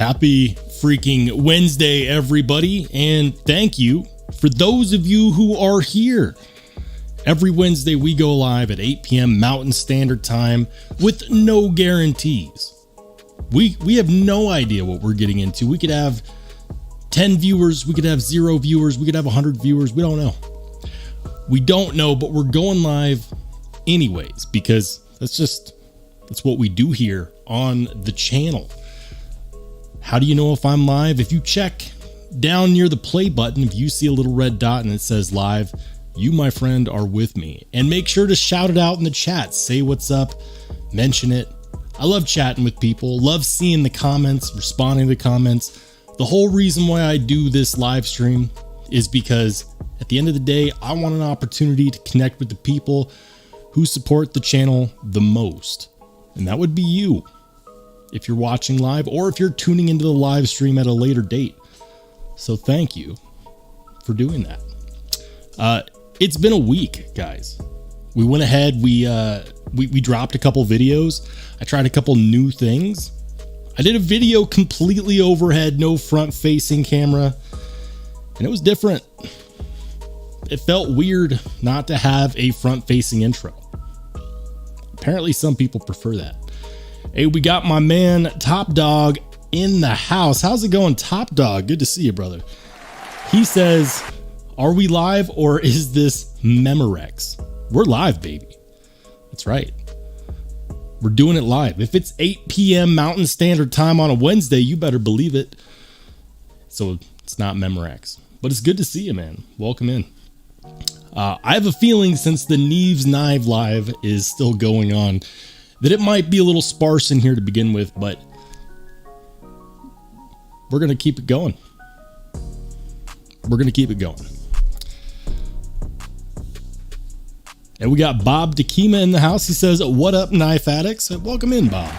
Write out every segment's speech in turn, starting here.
Happy freaking Wednesday, everybody, and thank you for those of you who are here. Every Wednesday we go live at 8 p.m. Mountain Standard Time with no guarantees. We have no idea what we're getting into. We could have 10 viewers, we could have 0 viewers, we could have 100 viewers, we don't know. We don't know, but we're going live anyways because that's what we do here on the channel. How do you know if I'm live? If you check down near the play button, if you see a little red dot and it says live, you, my friend, are with me. And make sure to shout it out in the chat. Say what's up, mention it. I love chatting with people, love seeing the comments, responding to the comments. The whole reason why I do this live stream is because at the end of the day, I want an opportunity to connect with the people who support the channel the most. And that would be you. If you're watching live or if you're tuning into the live stream at a later date. So thank you for doing that. It's been a week, guys. We went ahead, we dropped a couple videos. I tried a couple new things. I did a video completely overhead, no front facing camera, and it was different. It felt weird not to have a front facing intro. Apparently some people prefer that. Hey, we got my man Top Dog in the house. How's it going, Top Dog? Good to see you, brother. He says, are we live or is this Memorex? We're live, baby. That's right. We're doing it live. If it's 8 p.m. Mountain Standard Time on a Wednesday, you better believe it. So it's not Memorex, but it's good to see you, man. Welcome in. I have a feeling since the Knives live is still going on that it might be a little sparse in here to begin with, but we're going to keep it going. We're going to keep it going. And we got Bob Dakima in the house. He says, what up, knife addicts? Welcome in, Bob.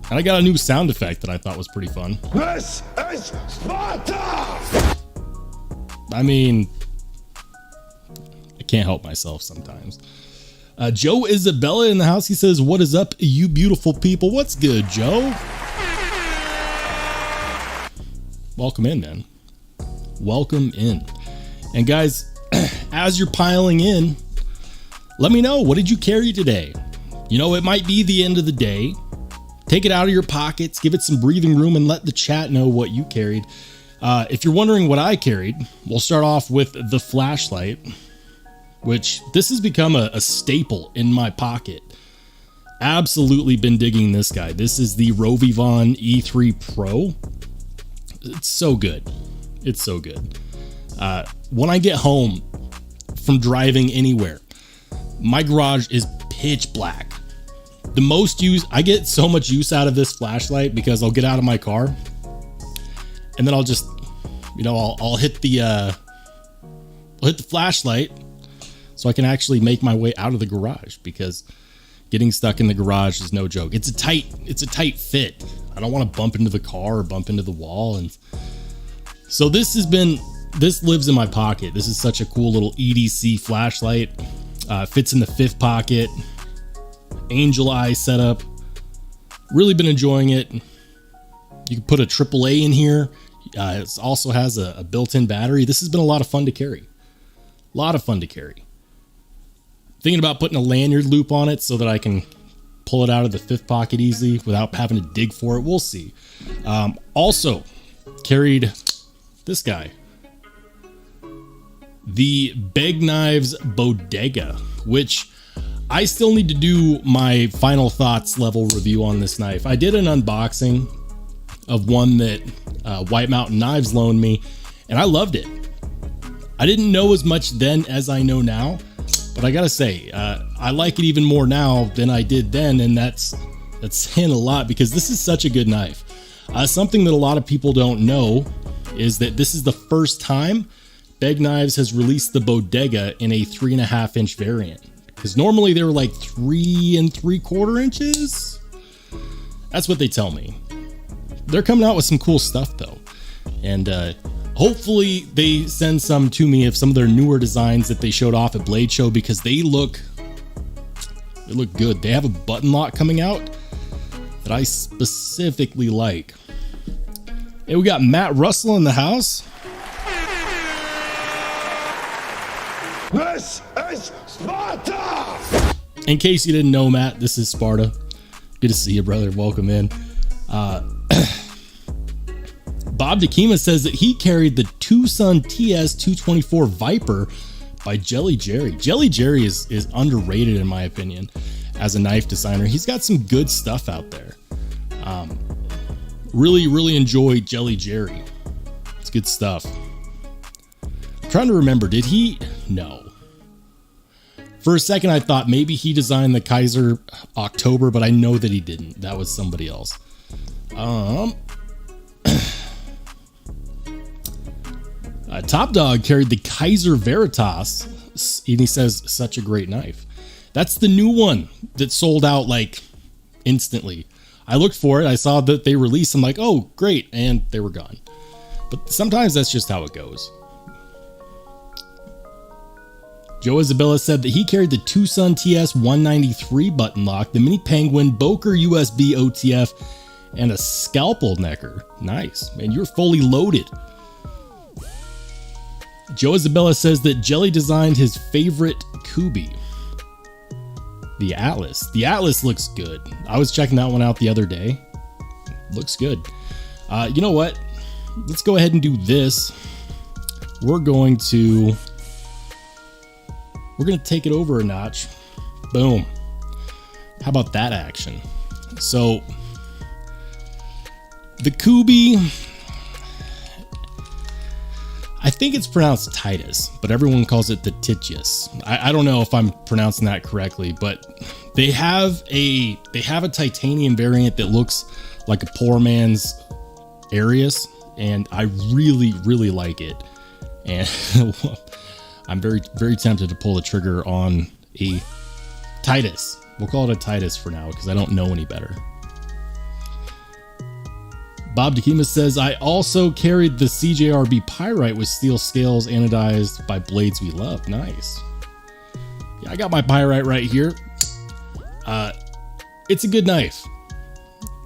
And I got a new sound effect that I thought was pretty fun. This is Sparta! I mean, I can't help myself sometimes. Joe Isabella in the house. He says, what is up, you beautiful people? What's good, Joe? Welcome in, man. Welcome in. And guys, as you're piling in, let me know, what did you carry today? You know, it might be the end of the day. Take it out of your pockets, give it some breathing room, and let the chat know what you carried. If you're wondering what I carried, we'll start off with the flashlight, which this has become a staple in my pocket. Absolutely been digging this guy. This is the Rovivon E3 Pro. It's so good. It's so good. When I get home from driving anywhere, my garage is pitch black. The most use, I get so much use out of this flashlight because I'll get out of my car and then I'll just, you know, I'll hit the flashlight so I can actually make my way out of the garage, because getting stuck in the garage is no joke. It's a tight fit. I don't want to bump into the car or bump into the wall. And so this lives in my pocket. This is such a cool little EDC flashlight. Fits in the fifth pocket. Angel eye setup. Really been enjoying it. You can put a AAA in here. It also has a built-in battery. This has been a lot of fun to carry. A lot of fun to carry. Thinking about putting a lanyard loop on it so that I can pull it out of the fifth pocket easily without having to dig for it. We'll see. Also carried this guy, the Beg Knives Bodega, which I still need to do my final thoughts level review on this knife. I did an unboxing of one that White Mountain Knives loaned me, and I loved it. I didn't know as much then as I know now, but I gotta say, I like it even more now than I did then, and that's saying a lot because this is such a good knife. Something that a lot of people don't know is that this is the first time Beg Knives has released the Bodega in a 3.5 inch variant. Because normally they were like 3 3/4 inches. That's what they tell me. They're coming out with some cool stuff though. And hopefully they send some to me of some of their newer designs that they showed off at Blade Show, because they look They look good. They have a button lock coming out that I specifically like. Hey, we got Matt Russell in the house. This is Sparta! In case you didn't know, Matt, this is Sparta. Good to see you, brother. Welcome in. Bob Dakima says that he carried the Tucson TS224 Viper by Jelly Jerry. Jelly Jerry is underrated in my opinion as a knife designer. He's got some good stuff out there. Really enjoy Jelly Jerry. It's good stuff. I'm trying to remember, did he? No. For a second I thought maybe he designed the Kaiser October, but I know that he didn't. That was somebody else. Top Dog carried the Kaiser Veritas, and he says, such a great knife. That's the new one that sold out like instantly. I looked for it. I saw that they released. I'm like, oh, great. And they were gone. But sometimes that's just how it goes. Joe Isabella said that he carried the Tucson TS 193 button lock, the Mini Penguin, Boker USB OTF, and a scalpel necker. Nice. Man, you're fully loaded. Joe Isabella says that Jelly designed his favorite Kubi, the Atlas. The Atlas looks good. I was checking that one out the other day. Looks good. You know what? Let's go ahead and do this. We're going to take it over a notch. Boom. How about that action? So the Kubi, I think it's pronounced Titus, but everyone calls it the Titius. I don't know if I'm pronouncing that correctly, but they have a titanium variant that looks like a poor man's Arius, and I really like it. And I'm very tempted to pull the trigger on a Titus. We'll call it a Titus for now because I don't know any better. Bob Dakima says, I also carried the CJRB Pyrite with steel scales anodized by blades we love. Nice. Yeah, I got my Pyrite right here. It's a good knife.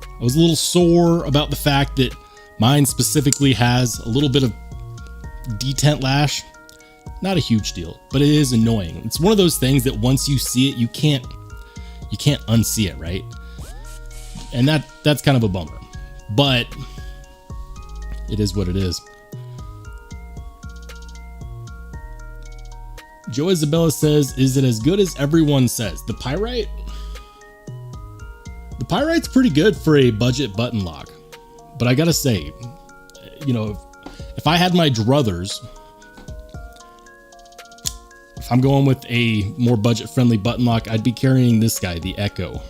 I was a little sore about the fact that mine specifically has a little bit of detent lash. Not a huge deal, but it is annoying. It's one of those things that once you see it, you can't unsee it, right? And that's kind of a bummer. But it is what it is. Joe Isabella says, is it as good as everyone says? The Pyrite? The Pyrite's pretty good for a budget button lock. But I gotta say, you know, if I had my druthers, if I'm going with a more budget friendly button lock, I'd be carrying this guy, the Echo.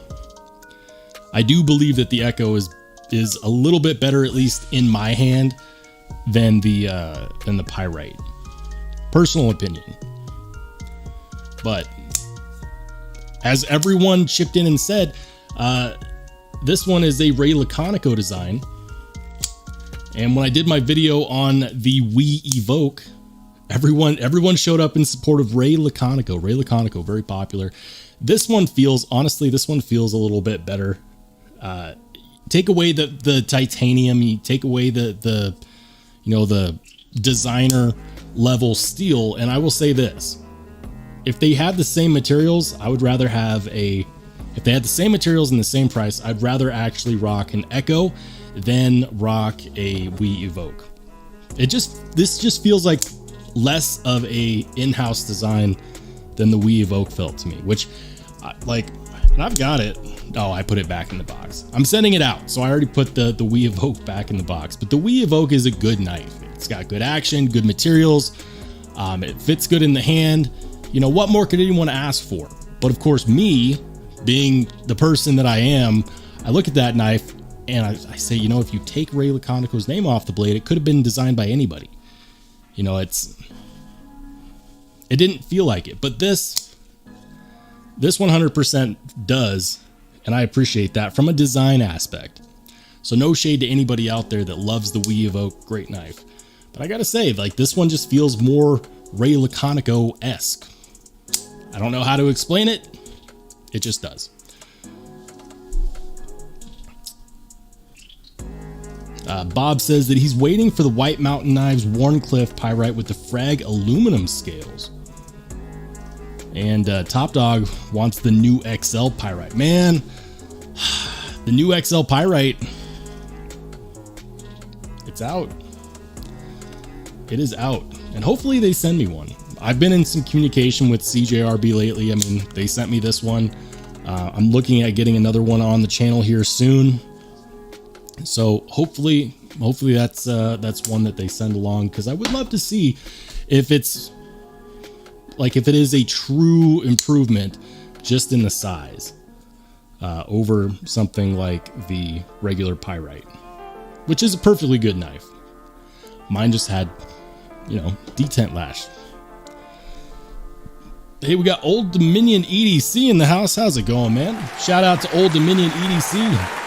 I do believe that the Echo is a little bit better, at least in my hand, than the Pyrite. Personal opinion. But as everyone chipped in and said, this one is a Ray Laconico design. And when I did my video on the We Evoke, everyone showed up in support of Ray Laconico. Ray Laconico, very popular. This one feels a little bit better. Take away the titanium, you take away the designer level steel, and I will say this: if they had the same materials, if they had the same materials and the same price, I'd rather actually rock an Echo than rock a We Evoke. This just feels like less of a in-house design than the We Evoke felt to me, which and I've got it. Oh, I put it back in the box. I'm sending it out, so I already put the We Evoke back in the box. But the We Evoke is a good knife. It's got good action, good materials. It fits good in the hand. You know, what more could anyone ask for? But of course, me, being the person that I am, I look at that knife and I say, you know, if you take Ray Laconico's name off the blade, it could have been designed by anybody. You know, it didn't feel like it. But this 100% does. And I appreciate that from a design aspect. So no shade to anybody out there that loves the We Evoke, great knife. But I gotta say, like, this one just feels more Ray Laconico-esque. I don't know how to explain it. It just does. Bob says that he's waiting for the White Mountain Knives Warncliffe pyrite with the frag aluminum scales. And Top Dog wants the new XL pyrite. Man, the new XL pyrite, it's out. It is out. And hopefully they send me one. I've been in some communication with CJRB lately. I mean, they sent me this one. I'm looking at getting another one on the channel here soon. So hopefully that's one that they send along, because I would love to see if it's like, if it is a true improvement just in the size over something like the regular pyrite, which is a perfectly good knife. Mine just had, you know, detent lash. Hey, we got Old Dominion EDC in the house. How's it going, man? Shout out to Old Dominion EDC.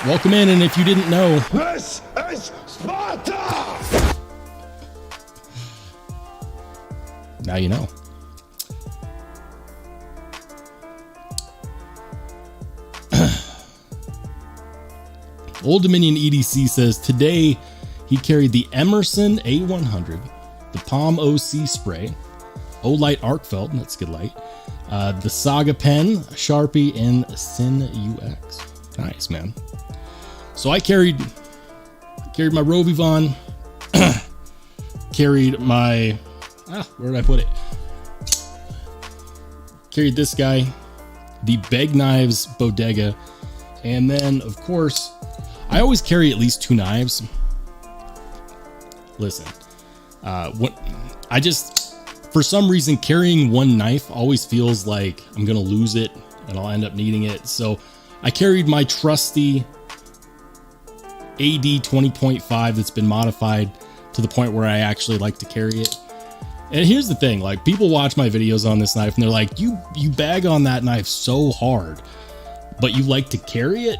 Welcome in, and if you didn't know, This is Sparta! now you know. Old Dominion EDC says today he carried the Emerson A100, the Palm OC spray, Olight Arcfeld, that's good light, the Saga pen, Sharpie, and Sin UX. Nice, man. So I carried my Rovivon, carried my, where did I put it? Carried this guy, the Beg Knives Bodega, and then of course, I always carry at least 2 knives. Listen, for some reason, carrying one knife always feels like I'm gonna lose it and I'll end up needing it. So I carried my trusty AD 20.5 that's been modified to the point where I actually like to carry it. And here's the thing, like, people watch my videos on this knife and they're like, you bag on that knife so hard, but you like to carry it?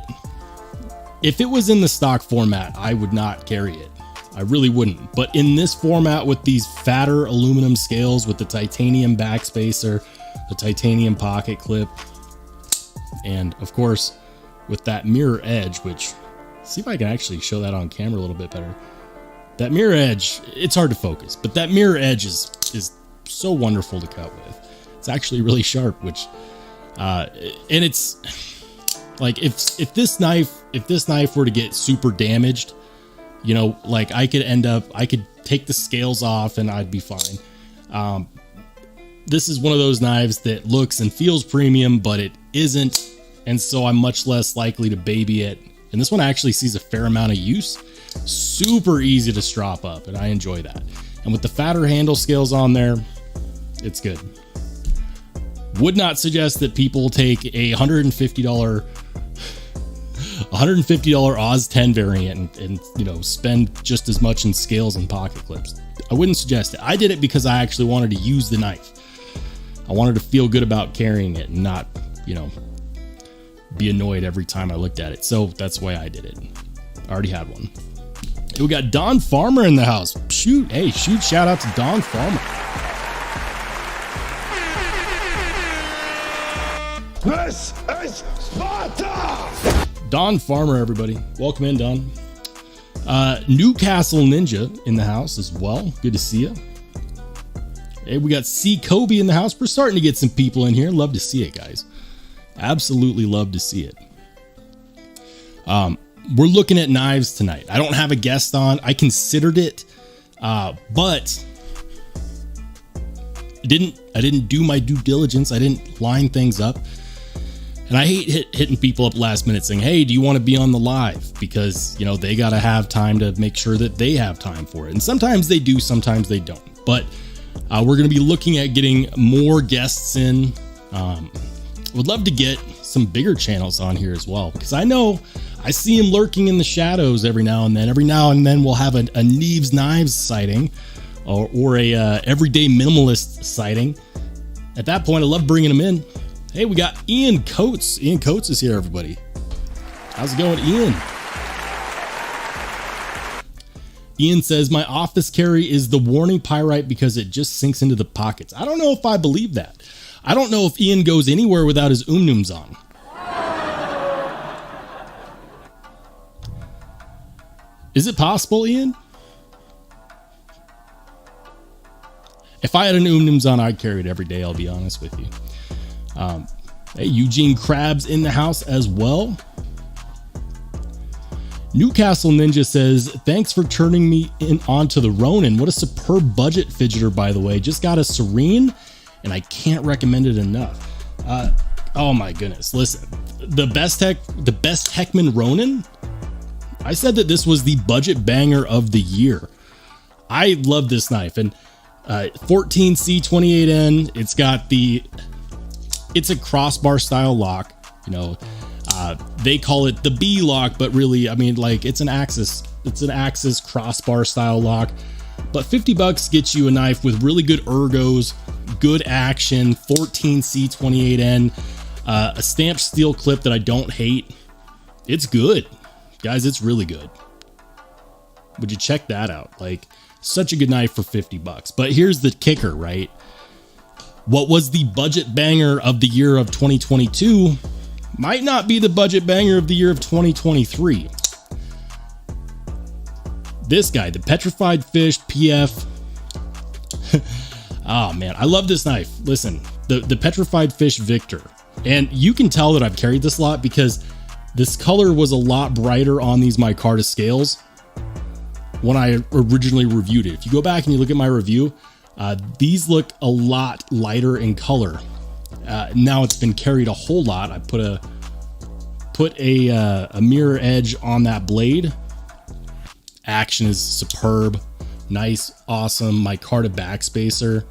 If it was in the stock format, I would not carry it. I really wouldn't. But in this format with these fatter aluminum scales, with the titanium backspacer, the titanium pocket clip, and of course with that mirror edge, which, see if I can actually show that on camera a little bit better. That mirror edge, it's hard to focus, but that mirror edge is so wonderful to cut with. It's actually really sharp, which, and it's like, if this knife were to get super damaged, you know, like, I could take the scales off and I'd be fine. This is one of those knives that looks and feels premium, but it isn't. And so I'm much less likely to baby it. And this one actually sees a fair amount of use. Super easy to strop up, and I enjoy that. And with the fatter handle scales on there, it's good. Would not suggest that people take a $150 Oz 10 variant and you know, spend just as much in scales and pocket clips. I wouldn't suggest it. I did it because I actually wanted to use the knife. I wanted to feel good about carrying it and not, you know, be annoyed every time I looked at it. So that's why I did it. I already had one. We got Don Farmer in the house. Shoot, shout out to Don Farmer. This is Sparta! Don Farmer, everybody. Welcome in, Don. Newcastle Ninja in the house as well. Good to see you. Hey, we got C. Kobe in the house. We're starting to get some people in here. Love to see it, guys. Absolutely love to see it. We're looking at knives tonight. I don't have a guest on. I considered it, but I didn't do my due diligence. I didn't line things up. And I hate hitting people up last minute saying, hey, do you want to be on the live? Because, you know, they got to have time to make sure that they have time for it. And sometimes they do, sometimes they don't. But we're going to be looking at getting more guests in. Would love to get some bigger channels on here as well, because I know I see them lurking in the shadows every now and then. Every now and then we'll have a Neves Knives sighting or a everyday minimalist sighting. At that point, I love bringing them in. Hey, we got Ian Coates. Ian Coates is here, everybody. How's it going, Ian? Ian says, my office carry is the warning pyrite because it just sinks into the pockets. I don't know if I believe that. I don't know if Ian goes anywhere without his umnums on. Is it possible, Ian? If I had an umnums on, I'd carry it every day, I'll be honest with you. Hey, Eugene Krabs in the house as well. Newcastle Ninja says, thanks for turning me onto the Ronin. What a superb budget fidgeter, by the way. Just got a Serene, and I can't recommend it enough. Oh my goodness. Listen, the bestechman Ronin, I said that this was the budget banger of the year. I love this knife. And 14C28N, it's a crossbar style lock, you know. They call it the B lock, but really, I mean, like, it's an Axis crossbar style lock. But $50 gets you a knife with really good ergos, good action, 14C28N, a stamped steel clip that I don't hate. It's good, guys. It's really good. Would you check that out? Like, such a good knife for $50. But here's the kicker, right? What was the budget banger of the year of 2022 might not be the budget banger of the year of 2023. This guy, the Petrified Fish PF. Oh man, I love this knife. Listen, the Petrified Fish Victor. And you can tell that I've carried this a lot because this color was a lot brighter on these micarta scales when I originally reviewed it. If you go back and you look at my review, these look a lot lighter in color. Now it's been carried a whole lot. I put a mirror edge on that blade. Action is superb, nice, awesome. Micarta backspacer.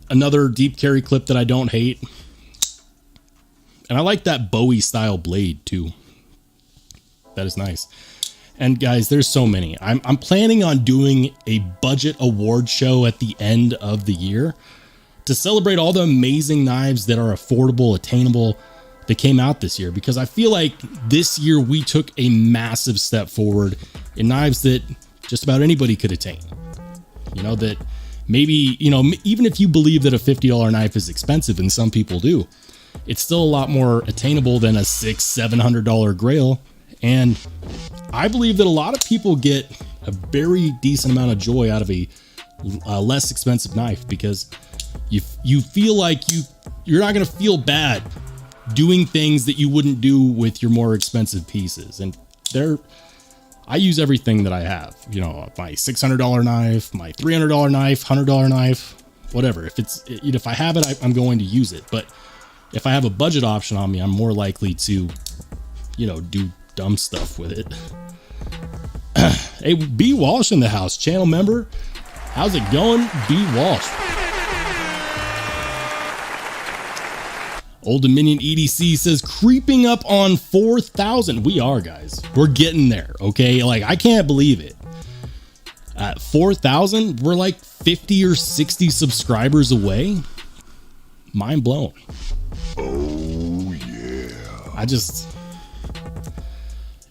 Another deep carry clip that I don't hate. And I like that Bowie style blade too. That is nice. And guys, there's so many. I'm planning on doing a budget award show at the end of the year to celebrate all the amazing knives that are affordable, attainable, that came out this year, because I feel like this year we took a massive step forward in knives that just about anybody could attain. You know, that maybe, you know, even if you believe that a $50 knife is expensive, and some people do, it's still a lot more attainable than a $600-700 Grail. And I believe that a lot of people get a very decent amount of joy out of a less expensive knife, because you feel like you're not going to feel bad doing things that you wouldn't do with your more expensive pieces. And I use everything that I have, you know, my $600 knife, my $300 knife, $100 knife, whatever. If I have it, I'm going to use it. But if I have a budget option on me, I'm more likely to, you know, do dumb stuff with it. Hey, B Walsh in the house, channel member. How's it going, B Walsh? Old Dominion EDC says creeping up on 4,000. We are, guys. We're getting there. Okay. Like, I can't believe it. At 4,000, we're like 50 or 60 subscribers away. Mind blown. Oh yeah.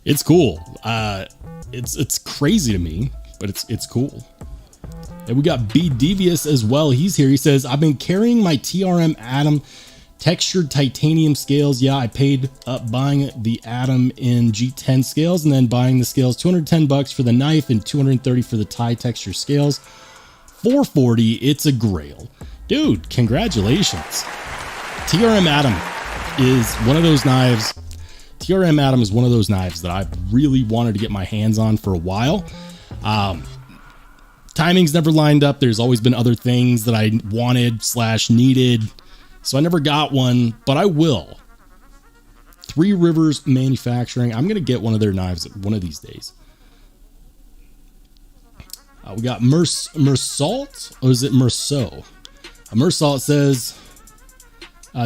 It's cool. It's crazy to me, but it's cool. And we got B Devious as well. He's here. He says, I've been carrying my TRM Atom textured titanium scales. Yeah, I paid up buying the Atom in G10 scales and then buying the scales $210 for the knife and $230 for the tie texture scales. $440. It's a Grail. Dude, congratulations. TRM Atom is one of those knives. TRM Atom is one of those knives that I've really wanted to get my hands on for a while. Timing's never lined up. There's always been other things that I wanted / needed. So I never got one, but I will. Three Rivers Manufacturing. I'm going to get one of their knives one of these days. We got Mersault, or is it Merceau? Mersault says,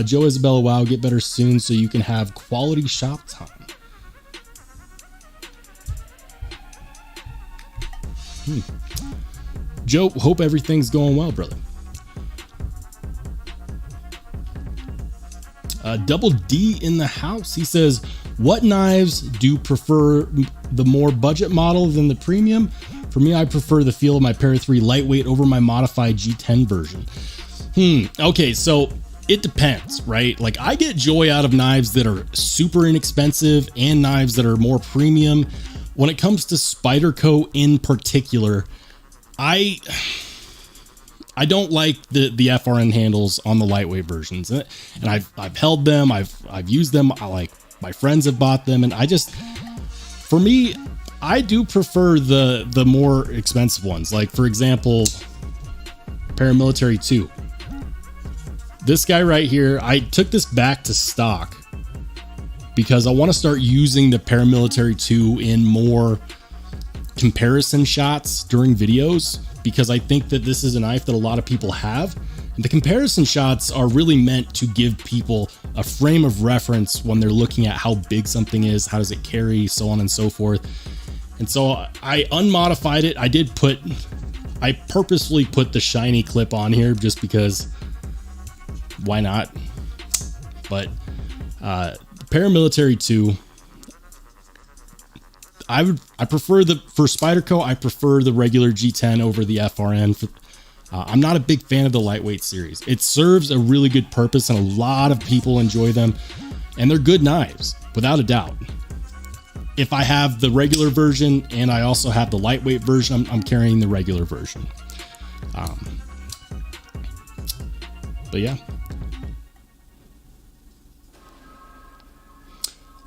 Joe Isabella, wow, get better soon so you can have quality shop time. Joe, hope everything's going well, brother. Double D in the house. He says, what knives do you prefer, the more budget model than the premium? For me, I prefer the feel of my Para 3 lightweight over my modified G10 version. Okay, so it depends, right? Like I get joy out of knives that are super inexpensive and knives that are more premium. When it comes to Spyderco in particular, I don't like the FRN handles on the lightweight versions, and I've held them, I've used them. My friends have bought them, and for me, I do prefer the more expensive ones. Like for example, Paramilitary 2. This guy right here, I took this back to stock because I want to start using the Paramilitary 2 in more comparison shots during videos, because I think that this is a knife that a lot of people have. And the comparison shots are really meant to give people a frame of reference when they're looking at how big something is, how does it carry, so on and so forth. And so I unmodified it. I purposefully put the shiny clip on here just because why not? But Paramilitary 2, I prefer for Spyderco, I prefer the regular G10 over the FRN. I'm not a big fan of the lightweight series. It serves a really good purpose and a lot of people enjoy them, and they're good knives without a doubt. If I have the regular version and I also have the lightweight version, I'm carrying the regular version. But yeah.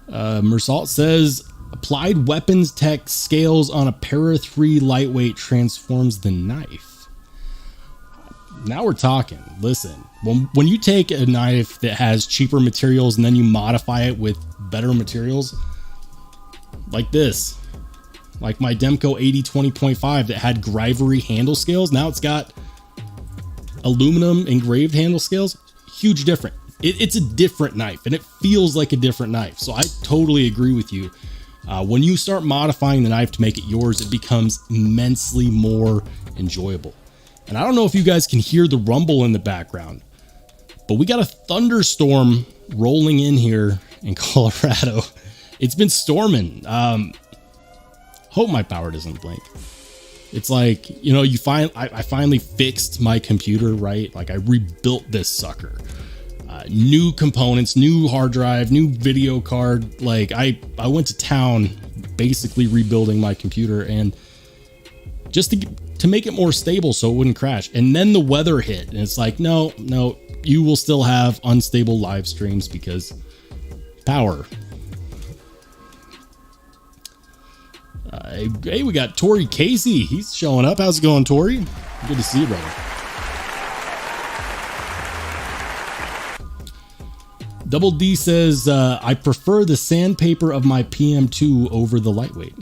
Mersalt says applied weapons tech scales on a Para 3 lightweight transforms the knife. Now we're talking. Listen, when you take a knife that has cheaper materials and then you modify it with better materials, like this, like my Demco 80-20.5 that had Grivery handle scales, now it's got aluminum engraved handle scales. Huge difference. It's a different knife, and it feels like a different knife. So I totally agree with you. When you start modifying the knife to make it yours, it becomes immensely more enjoyable. And I don't know if you guys can hear the rumble in the background, but we got a thunderstorm rolling in here in Colorado. It's been storming. Hope my power doesn't blink. It's like, you know, I finally fixed my computer, right? Like I rebuilt this sucker. New components, new hard drive, new video card. Like I went to town basically rebuilding my computer, and just to make it more stable so it wouldn't crash. And then the weather hit, and it's like, no, you will still have unstable live streams because power. Hey, we got Tori Casey. He's showing up. How's it going, Tori? Good to see you, brother. Double D says, I prefer the sandpaper of my PM2 over the lightweight.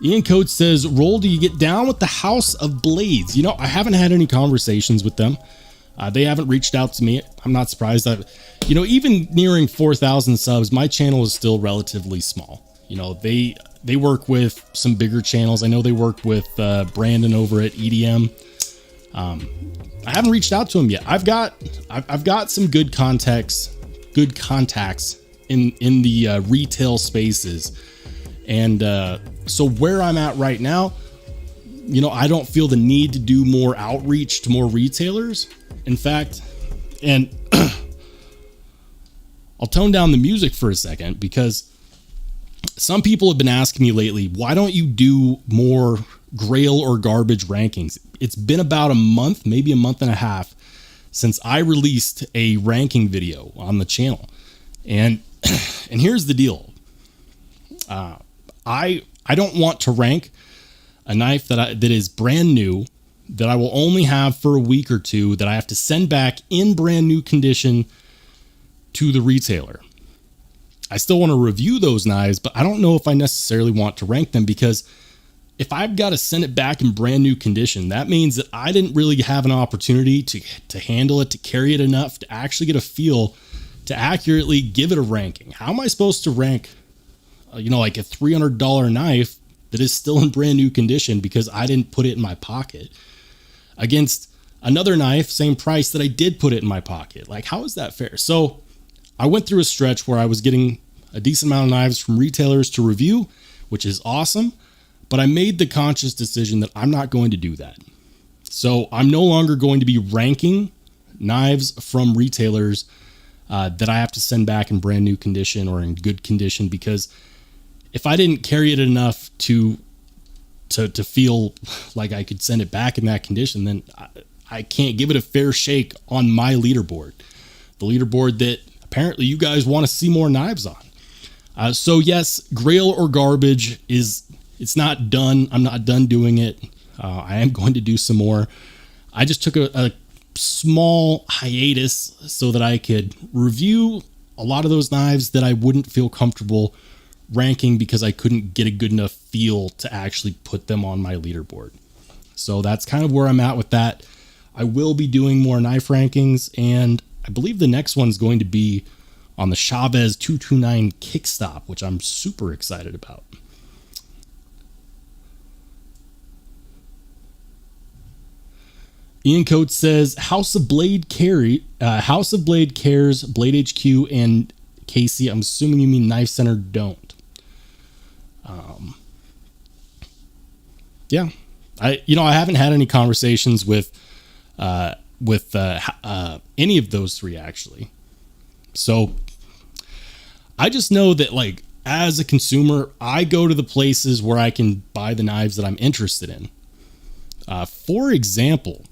Ian Coates says, Roll, do you get down with the House of Blades? You know, I haven't had any conversations with them. They haven't reached out to me. I'm not surprised. You know, even nearing 4,000 subs, my channel is still relatively small. You know, they work with some bigger channels. I know they work with Brandon over at EDM. I haven't reached out to him yet. I've got some good contacts in the retail spaces, and so where I'm at right now, you know, I don't feel the need to do more outreach to more retailers. In fact, and I'll tone down the music for a second, because some people have been asking me lately, why don't you do more Grail or garbage rankings? It's been about a month, maybe a month and a half, since I released a ranking video on the channel. And here's the deal. I don't want to rank a knife that is brand new, that I will only have for a week or two, that I have to send back in brand new condition to the retailer. I still want to review those knives, but I don't know if I necessarily want to rank them, because if I've got to send it back in brand new condition, that means that I didn't really have an opportunity to handle it, to carry it enough, to actually get a feel, to accurately give it a ranking. How am I supposed to rank, you know, like a $300 knife that is still in brand new condition because I didn't put it in my pocket, against another knife, same price, that I did put it in my pocket? Like, how is that fair? So I went through a stretch where I was getting a decent amount of knives from retailers to review, which is awesome. But I made the conscious decision that I'm not going to do that. So I'm no longer going to be ranking knives from retailers that I have to send back in brand new condition or in good condition, because if I didn't carry it enough to feel like I could send it back in that condition, then I can't give it a fair shake on my leaderboard, the leaderboard that apparently you guys want to see more knives on. So yes, Grail or garbage it's not done. I'm not done doing it. I am going to do some more. I just took a small hiatus so that I could review a lot of those knives that I wouldn't feel comfortable ranking because I couldn't get a good enough feel to actually put them on my leaderboard. So that's kind of where I'm at with that. I will be doing more knife rankings, and I believe the next one's going to be on the Chavez 229 kickstop, which I'm super excited about. Ian Coates says House of Blade cares, Blade HQ, and Casey. I'm assuming you mean Knife Center don't. Yeah, I haven't had any conversations with any of those three actually. So I just know that, like, as a consumer, I go to the places where I can buy the knives that I'm interested in. For example,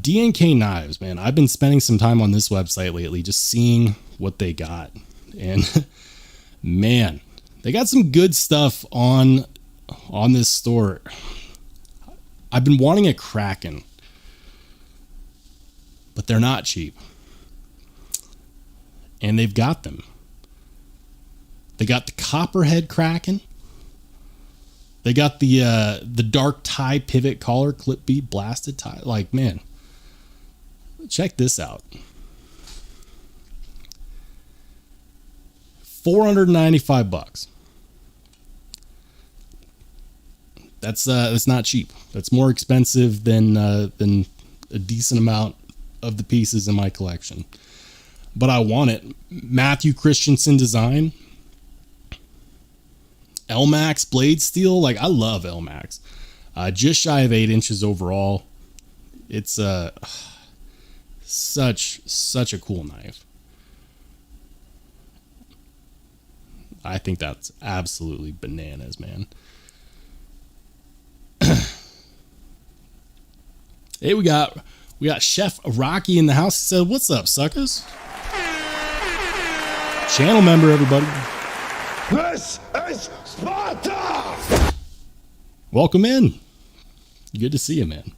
D&K Knives, man, I've been spending some time on this website lately, just seeing what they got, and man, they got some good stuff on this store. I've been wanting a Kraken, but they're not cheap, and they've got them. They got the Copperhead Kraken. They got the dark tie pivot collar clip bead blasted tie. Like, man, check this out. $495. That's not cheap. That's more expensive than a decent amount of the pieces in my collection. But I want it. Matthew Christensen design. LMAX blade steel. Like, I love LMAX. Just shy of 8 inches overall. It's such a cool knife. I think that's absolutely bananas, man. Hey, we got Chef Rocky in the house. He said, "What's up, suckers?" Channel member, everybody. This is Sparta! Welcome in. Good to see you, man.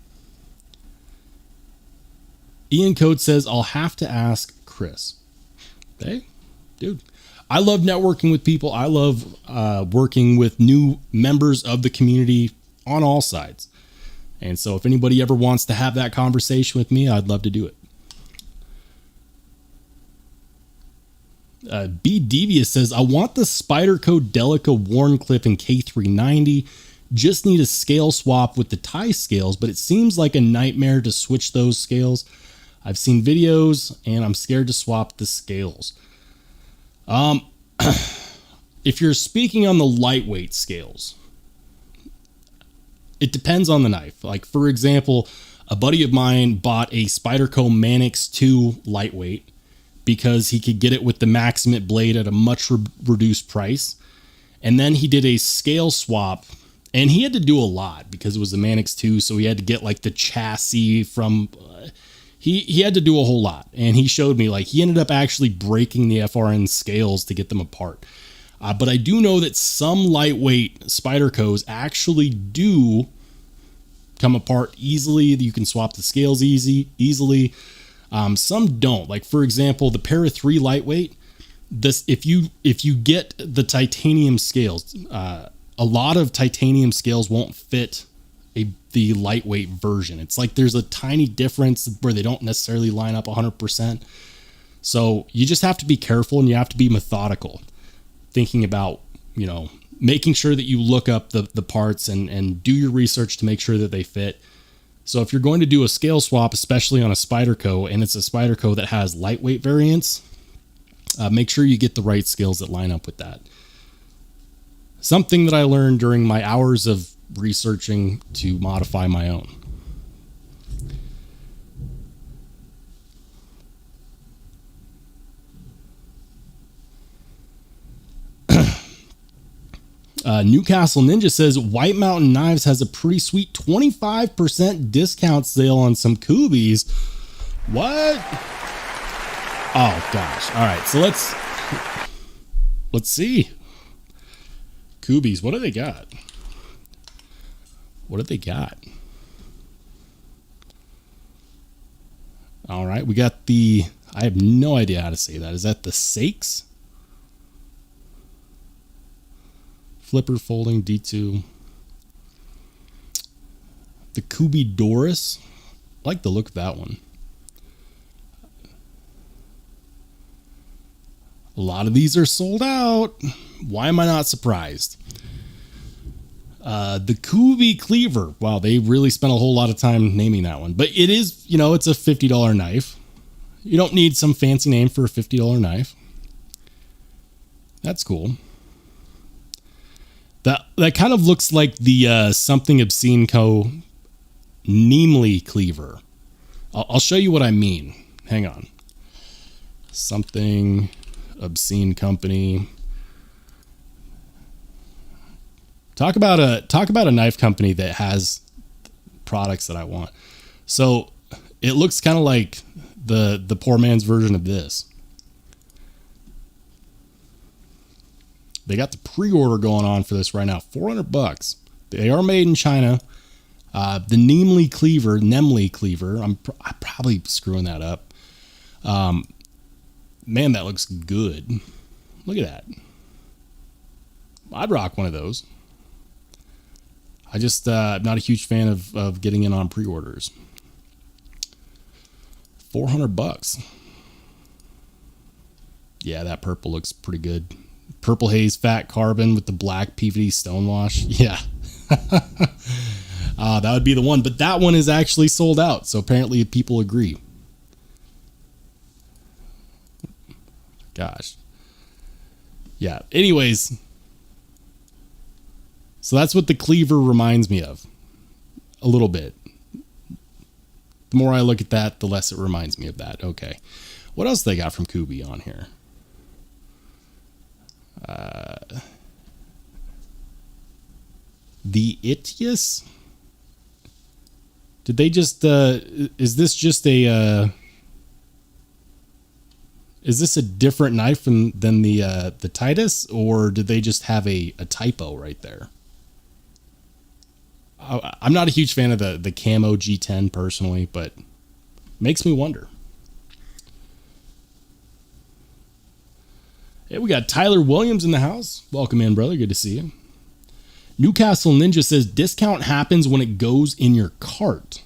Ian Coates says, "I'll have to ask Chris." Hey, dude. I love networking with people. I love working with new members of the community on all sides. And so if anybody ever wants to have that conversation with me, I'd love to do it. B Devious says, "I want the Spyderco Delica Warncliffe in K390. Just need a scale swap with the tie scales, but it seems like a nightmare to switch those scales. I've seen videos and I'm scared to swap the scales." If you're speaking on the lightweight scales, it depends on the knife. Like, for example, a buddy of mine bought a Spyderco Manix 2 lightweight because he could get it with the Maximate blade at a much reduced price. And then he did a scale swap, and he had to do a lot because it was the Manix 2. So he had to get like the chassis from, he had to do a whole lot. And he showed me, like, he ended up actually breaking the FRN scales to get them apart. But I do know that some lightweight Spydercos actually do come apart easily. You can swap the scales easily. Some don't. Like, for example, the Para 3 lightweight. If you get the titanium scales, a lot of titanium scales won't fit the lightweight version. It's like there's a tiny difference where they don't necessarily line up 100%. So you just have to be careful, and you have to be methodical, thinking about, making sure that you look up the parts and do your research to make sure that they fit. So if you're going to do a scale swap, especially on a Spyderco, and it's a Spyderco that has lightweight variants, make sure you get the right scales that line up with that. Something that I learned during my hours of researching to modify my own. Newcastle Ninja says White Mountain Knives has a pretty sweet 25% discount sale on some Kubies. What? Oh gosh. All right, so let's see. Kubies, what do they got? What do they got? All right, we got I have no idea how to say that. Is that the Sakes? Flipper folding D2. The Kubi Doris. I like the look of that one. A lot of these are sold out. Why am I not surprised? The Kubi Cleaver. Wow, they really spent a whole lot of time naming that one. But it is, it's a $50 knife. You don't need some fancy name for a $50 knife. That's cool. That kind of looks like the Something Obscene Co. Neemly Cleaver. I'll show you what I mean. Hang on. Something Obscene Company. Talk about a knife company that has products that I want. So it looks kind of like the poor man's version of this. They got the pre-order going on for this right now, $400. They are made in China. The Nemly Cleaver. I'm probably screwing that up. Man, that looks good. Look at that. I'd rock one of those. I just I'm not a huge fan of getting in on pre-orders. $400. Yeah, that purple looks pretty good. Purple haze fat carbon with the black PVD stonewash. Yeah. That would be the one, but that one is actually sold out. So apparently people agree. Gosh. Yeah. Anyways. So that's what the cleaver reminds me of. A little bit. The more I look at that, the less it reminds me of that. Okay. What else they got from Kubi on here? The Itius? Did they just is this just a is this a different knife than the Titus, or did they just have a typo right there? I'm not a huge fan of the camo G10 personally, but makes me wonder. Hey, we got Tyler Williams in the house. Welcome in, brother. Good to see you. Newcastle Ninja says discount happens when it goes in your cart.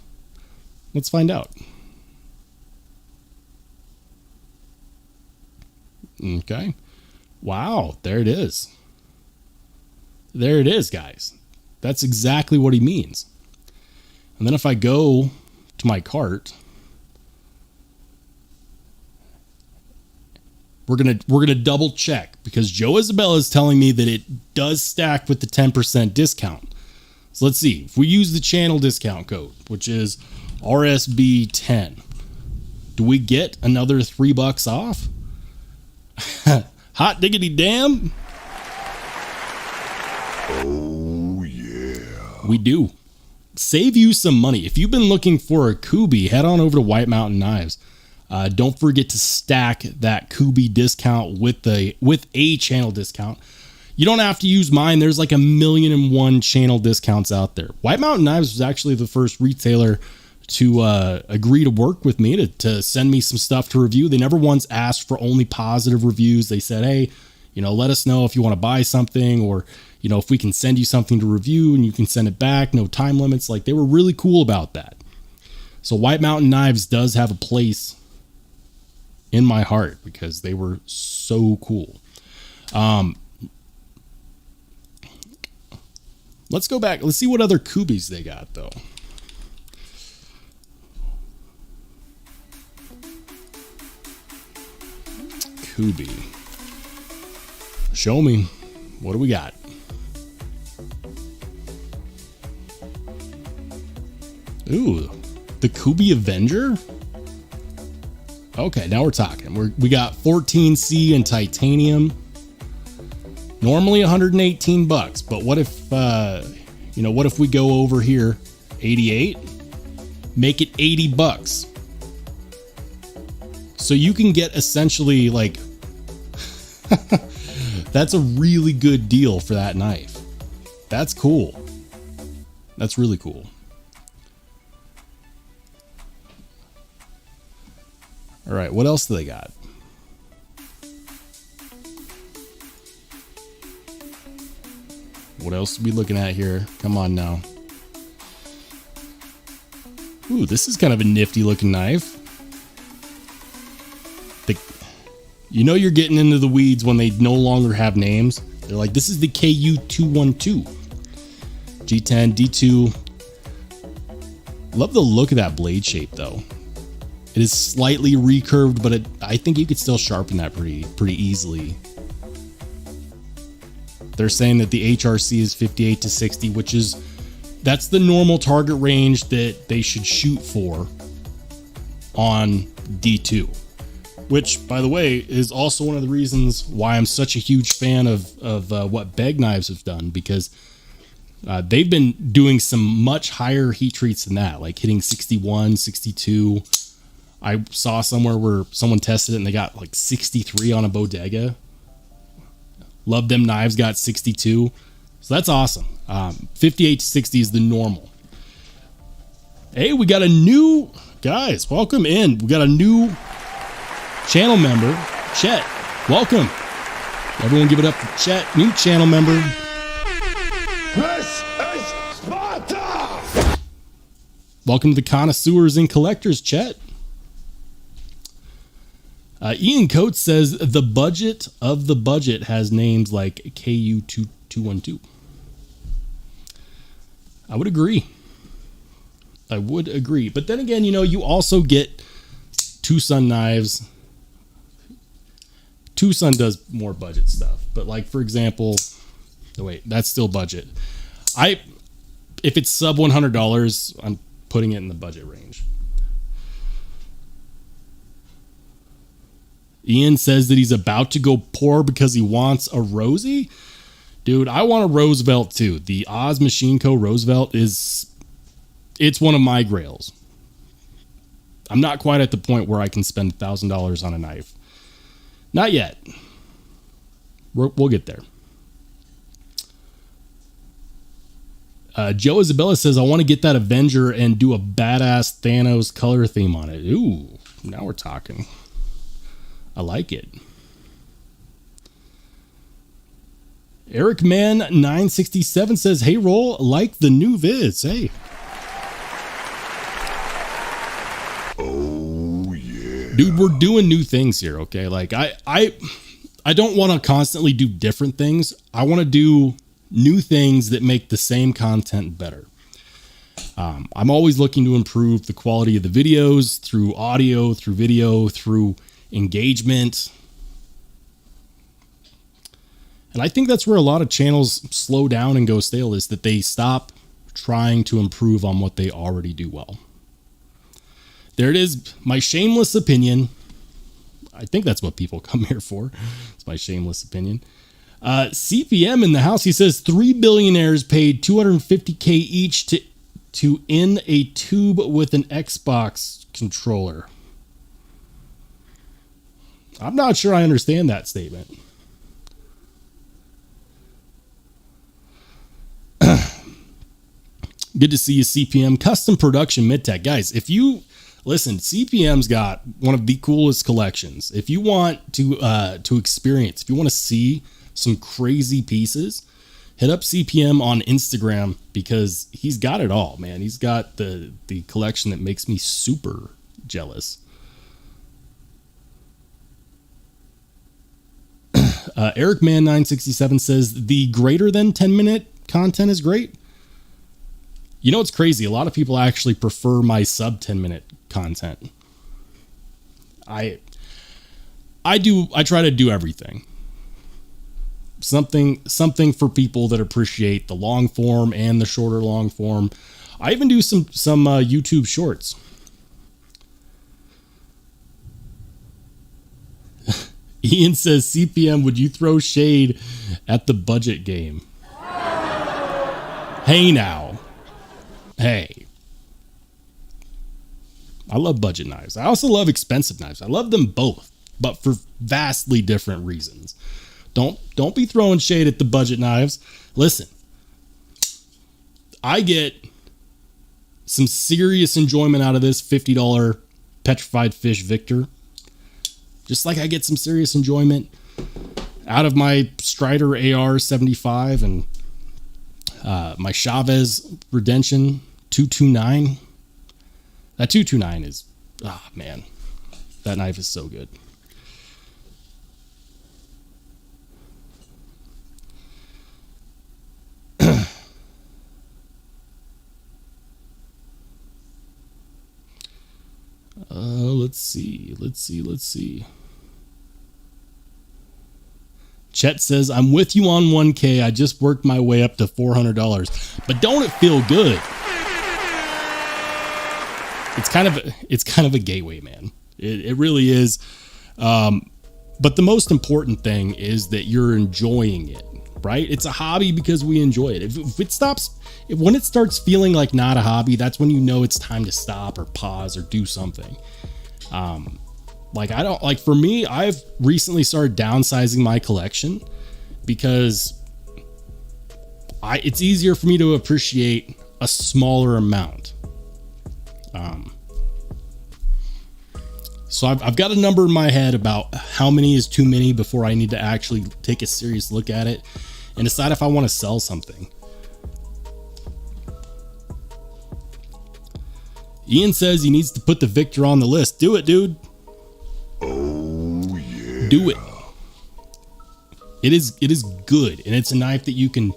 Let's find out. Okay. Wow, there it is. There it is, guys. That's exactly what he means. And then if I go to my cart, we're gonna double check, because Joe Isabella is telling me that it does stack with the 10% discount. So let's see. If we use the channel discount code, which is RSB10, do we get another $3 off? Hot diggity damn. Oh yeah. We do. Save you some money. If you've been looking for a Kubi, head on over to White Mountain Knives. Don't forget to stack that Kubi discount with a channel discount. You don't have to use mine. There's like 1,000,001 channel discounts out there. White Mountain Knives was actually the first retailer to agree to work with me to send me some stuff to review. They never once asked for only positive reviews. They said, hey, let us know if you want to buy something, or, if we can send you something to review and you can send it back. No time limits. Like, they were really cool about that. So White Mountain Knives does have a place in my heart because they were so cool. Let's go back. Let's see what other Kubis they got, though. Kubi. Show me. What do we got? Ooh, the Kubi Avenger? Okay, now we're talking. We got 14C in titanium. Normally 118 bucks, but what if, what if we go over here, 88, make it 80 bucks. So you can get essentially like, that's a really good deal for that knife. That's cool. That's really cool. All right, what else do they got? What else are we looking at here? Come on now. Ooh, this is kind of a nifty looking knife. You're getting into the weeds when they no longer have names. They're like, this is the KU212. G10, D2. Love the look of that blade shape though. It is slightly recurved, but I think you could still sharpen that pretty easily. They're saying that the HRC is 58 to 60, that's the normal target range that they should shoot for on D2. Which, by the way, is also one of the reasons why I'm such a huge fan of what Beg Knives have done, because they've been doing some much higher heat treats than that, like hitting 61, 62. I saw somewhere where someone tested it and they got like 63 on a bodega. Love them knives got 62. So that's awesome. 58 to 60 is the normal. Hey, we got a new, guys, welcome in. We got a new channel member, Chet. Welcome. Everyone give it up for Chet, new channel member. This is Sparta! Welcome to the Connoisseurs and Collectors, Chet. Ian Coates says the budget of the budget has names like KU212. I would agree. But then again, you also get Tucson knives. Tucson does more budget stuff. But like, for example, that's still budget. If it's sub $100, I'm putting it in the budget range. Ian says that he's about to go poor because he wants a Rosie. Dude, I want a Roosevelt too. The Oz Machine Co. Roosevelt it's one of my grails. I'm not quite at the point where I can spend $1,000 on a knife. Not yet. We'll get there. Joe Isabella says, I want to get that Avenger and do a badass Thanos color theme on it. Ooh, now we're talking. I like it. Eric Man 967 says, hey, Roll, like the new vids. Hey. Oh, yeah. Dude, we're doing new things here, okay? Like, I don't want to constantly do different things. I want to do new things that make the same content better. I'm always looking to improve the quality of the videos through audio, through video, through engagement. And I think that's where a lot of channels slow down and go stale, is that they stop trying to improve on what they already do well. There it is, my shameless opinion. I think that's what people come here for. It's my shameless opinion. CPM in the house, he says 3 billionaires paid $250K each to in a tube with an Xbox controller. I'm not sure I understand that statement. Good to see you, CPM. Custom production mid-tech. Guys, if you listen, CPM's got one of the coolest collections. If you want to experience, if you want to see some crazy pieces, hit up CPM on Instagram, because he's got it all, man. He's got the collection that makes me super jealous. Eric Man 967 says the greater than 10-minute content is great. You know, it's crazy. A lot of people actually prefer my sub 10-minute content. I try to do everything. Something for people that appreciate the long form and the shorter long form. I even do some YouTube shorts. Ian says, CPM, would you throw shade at the budget game? Hey now. Hey. I love budget knives. I also love expensive knives. I love them both, but for vastly different reasons. Don't be throwing shade at the budget knives. Listen, I get some serious enjoyment out of this $50 petrified fish Victor. Just like I get some serious enjoyment out of my Strider AR-75 and my Chavez Redemption 229. That 229 is, man, that knife is so good. Let's see. Chet says, I'm with you on 1K. I just worked my way up to $400. But don't it feel good? It's kind of a gateway, man. It really is. But the most important thing is that you're enjoying it, right? It's a hobby because we enjoy it. When it starts feeling like not a hobby, that's when you know it's time to stop or pause or do something. For me, I've recently started downsizing my collection because it's easier for me to appreciate a smaller amount. So I've got a number in my head about how many is too many before I need to actually take a serious look at it and decide if I want to sell something. Ian says he needs to put the Victor on the list. Do it, dude. Oh, yeah. Do it. It is good, and it's a knife that you can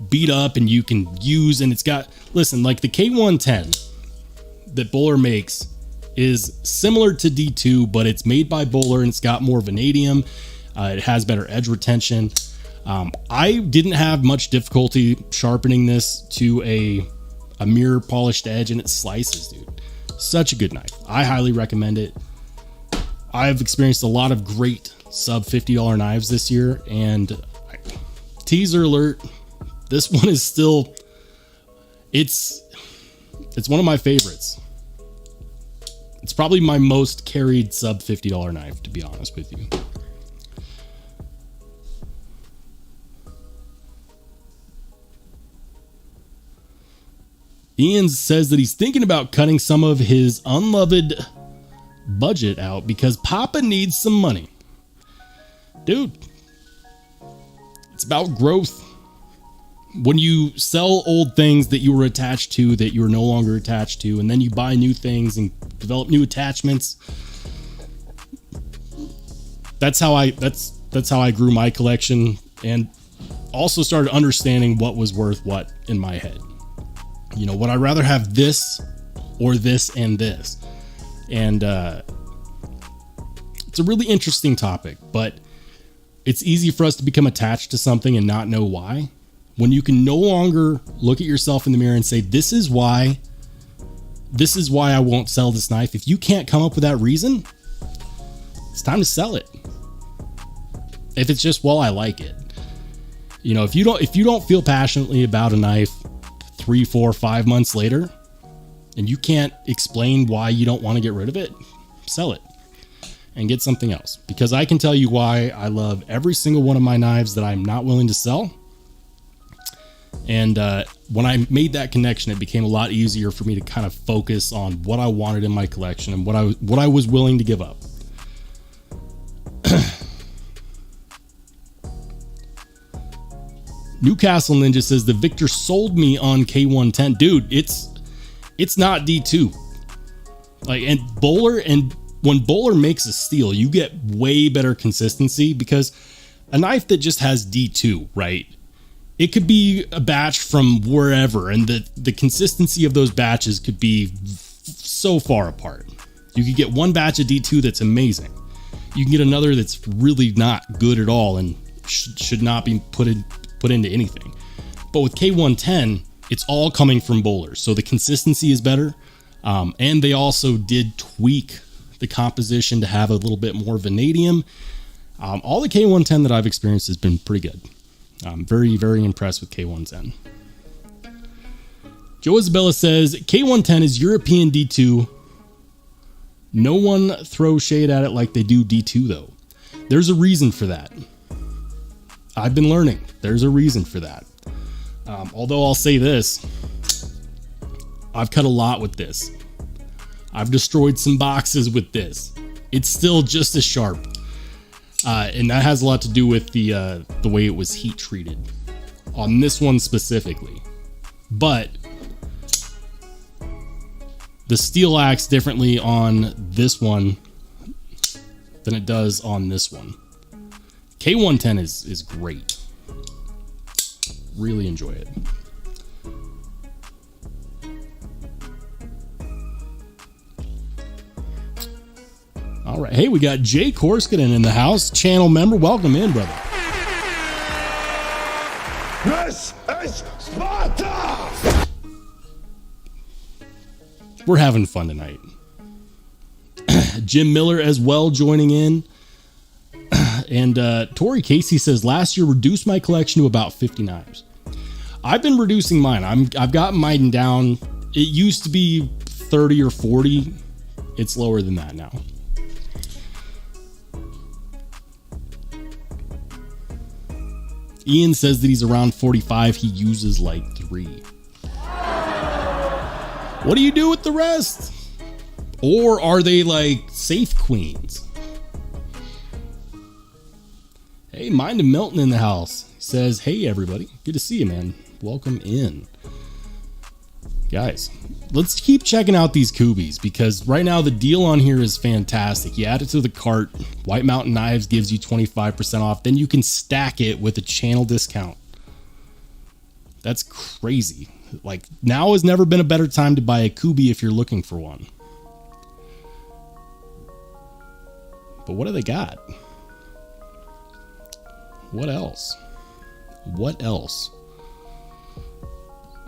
beat up and you can use, and it's got, listen, like the K110 that Bowler makes is similar to D2, but it's made by Bowler and it's got more vanadium. It has better edge retention. I didn't have much difficulty sharpening this to a mirror polished edge, and it slices, dude. Such a good knife. I highly recommend it. I've experienced a lot of great sub $50 knives this year, and teaser alert, this one is still, it's one of my favorites. It's probably my most carried sub $50 knife, to be honest with you. Ian says that he's thinking about cutting some of his unloved budget out because Papa needs some money. Dude, it's about growth. When you sell old things that you were attached to that you're no longer attached to, and then you buy new things and develop new attachments, that's how I grew my collection and also started understanding what was worth what in my head. You know, would I rather have this or this and this? And it's a really interesting topic, but it's easy for us to become attached to something and not know why. When you can no longer look at yourself in the mirror and say, this is why I won't sell this knife. If you can't come up with that reason, it's time to sell it. If it's just, well, I like it. You know, if you don't feel passionately about a knife 3, 4, 5 months later, and you can't explain why you don't want to get rid of it, sell it and get something else. Because I can tell you why I love every single one of my knives that I'm not willing to sell. And when I made that connection, it became a lot easier for me to kind of focus on what I wanted in my collection and what I was willing to give up. Newcastle Ninja says the Victor sold me on K110. Dude, it's not D2. Like, and when Bowler makes a steel, you get way better consistency because a knife that just has D2, right? It could be a batch from wherever, and the consistency of those batches could be so far apart. You could get one batch of D2 that's amazing. You can get another that's really not good at all and should not be put into anything. But with K110, it's all coming from Bowler, so the consistency is better. And they also did tweak the composition to have a little bit more vanadium. All the K110 that I've experienced has been pretty good. I'm very, very impressed with K110. Joe Isabella says, K110 is European D2. No one throws shade at it like they do D2, though. There's a reason for that. I've been learning. There's a reason for that. Although I'll say this, I've cut a lot with this. I've destroyed some boxes with this. It's still just as sharp. And that has a lot to do with the way it was heat treated on this one specifically. But the steel acts differently on this one than it does on this one. K110 is great. Really enjoy it. All right. Hey, we got Jay Korskanen in the house. Channel member. Welcome in, brother. This is Sparta! We're having fun tonight. Jim Miller as well joining in. And Tori Casey says, last year reduced my collection to about 50 knives. I've been reducing mine. I've gotten mine down. It used to be 30 or 40. It's lower than that now. Ian says that he's around 45. He uses like 3. What do you do with the rest? Or are they like safe queens? Hey, Mind of Milton in the house. He says, hey everybody, good to see you, man. Welcome in. Guys, let's keep checking out these Kubies because right now the deal on here is fantastic. You add it to the cart, White Mountain Knives gives you 25% off, then you can stack it with a channel discount. That's crazy. Like, now has never been a better time to buy a Kubie if you're looking for one. But what do they got? What else? What else?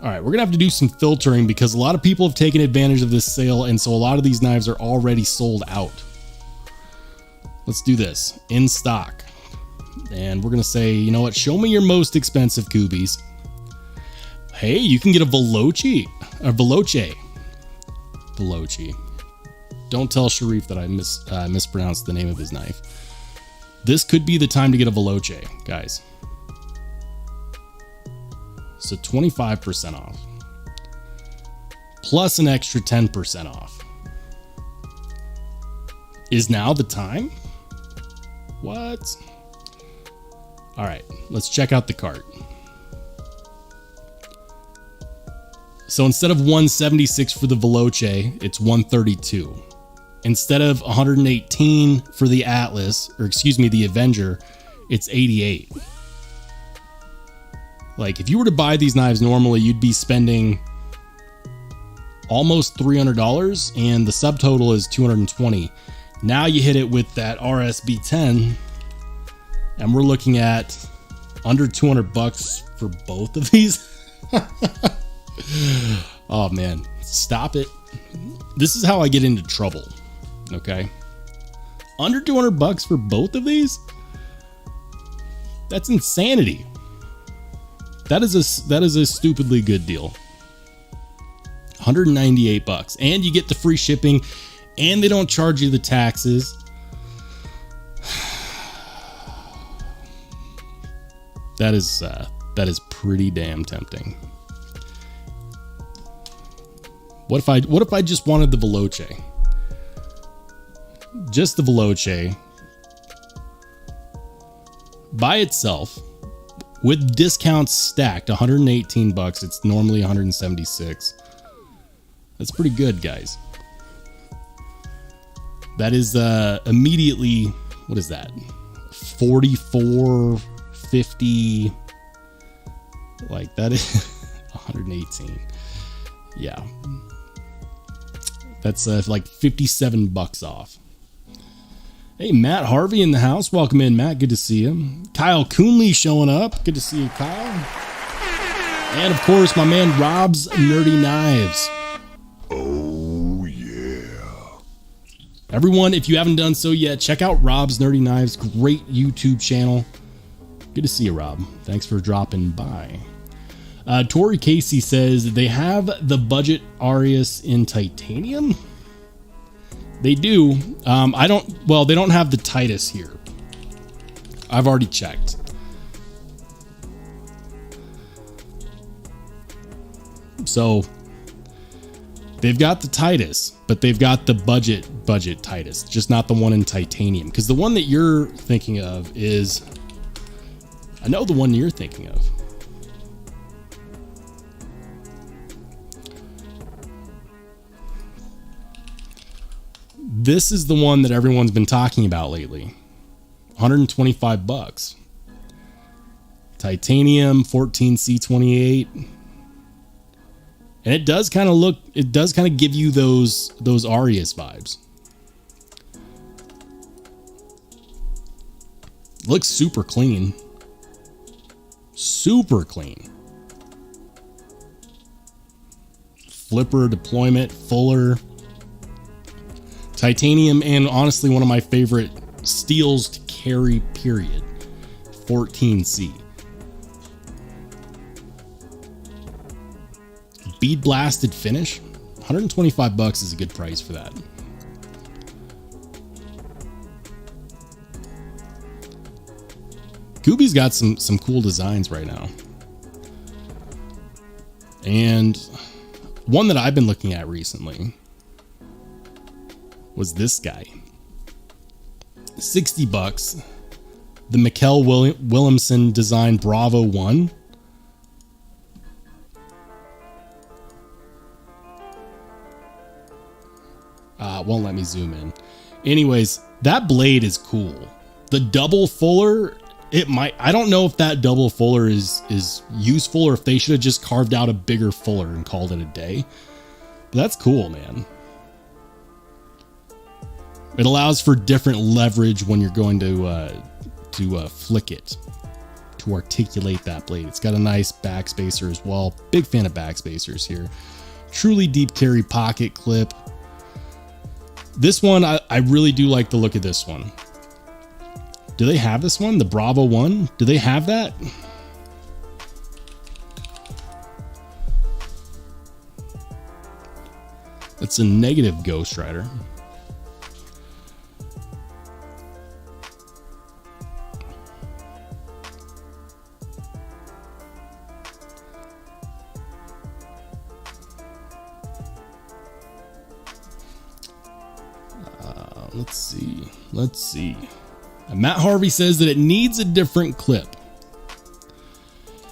All right, we're going to have to do some filtering because a lot of people have taken advantage of this sale, and so a lot of these knives are already sold out. Let's do this. In stock. And we're going to say, you know what? Show me your most expensive Kubies. Hey, you can get a Veloce. Or Veloce. Veloce. Don't tell Sharif that I mispronounced the name of his knife. This could be the time to get a Veloce, guys. So 25% off. Plus an extra 10% off. Is now the time? What? All right, let's check out the cart. So instead of 176 for the Veloce, it's 132. Instead of 118 for the Atlas, or excuse me, the Avenger, it's 88. Like, if you were to buy these knives normally, you'd be spending almost $300, and the subtotal is $220. Now you hit it with that RSB10, and we're looking at under $200 for both of these. Oh man, stop it. This is how I get into trouble. Okay, under $200 for both of these? That's insanity. That is a stupidly good deal. $198, and you get the free shipping, and they don't charge you the taxes. That is pretty damn tempting. What if I just wanted the Veloce? Just the Veloce by itself with discounts stacked, $118. It's normally $176. That's pretty good, guys. That is immediately, what is that? 44.50. Like, that is 118. Yeah. That's like $57 off. Hey, Matt Harvey in the house. Welcome in, Matt. Good to see you. Kyle Coonley showing up. Good to see you, Kyle. And, of course, my man Rob's Nerdy Knives. Oh, yeah. Everyone, if you haven't done so yet, check out Rob's Nerdy Knives. Great YouTube channel. Good to see you, Rob. Thanks for dropping by. Tori Casey says they have the budget Arius in titanium. They do. They don't have the Titus here. I've already checked. So they've got the Titus, but they've got the budget Titus, just not the one in titanium. Because the one that you're thinking of is, I know the one you're thinking of. This is the one that everyone's been talking about lately. 125 bucks. Titanium 14C28. And it does kind of give you those Arius vibes. Looks super clean. Super clean. Flipper deployment, fuller. Titanium, and honestly one of my favorite steels to carry, period. 14C. Bead blasted finish. 125 bucks is a good price for that. Kubi's got some cool designs right now. And one that I've been looking at recently was this guy. 60 bucks. The Mikkel Williamson design Bravo 1. Won't let me zoom in. Anyways, that blade is cool. The double fuller, I don't know if that double fuller is useful, or if they should have just carved out a bigger fuller and called it a day. But that's cool, man. It allows for different leverage when you're going to flick it, to articulate that blade. It's got a nice backspacer as well. Big fan of backspacers here. Truly deep carry pocket clip. This one, I really do like the look of this one. Do they have this one? The Bravo 1? Do they have that? It's a negative Ghost Rider. Let's see. Matt Harvey says that it needs a different clip.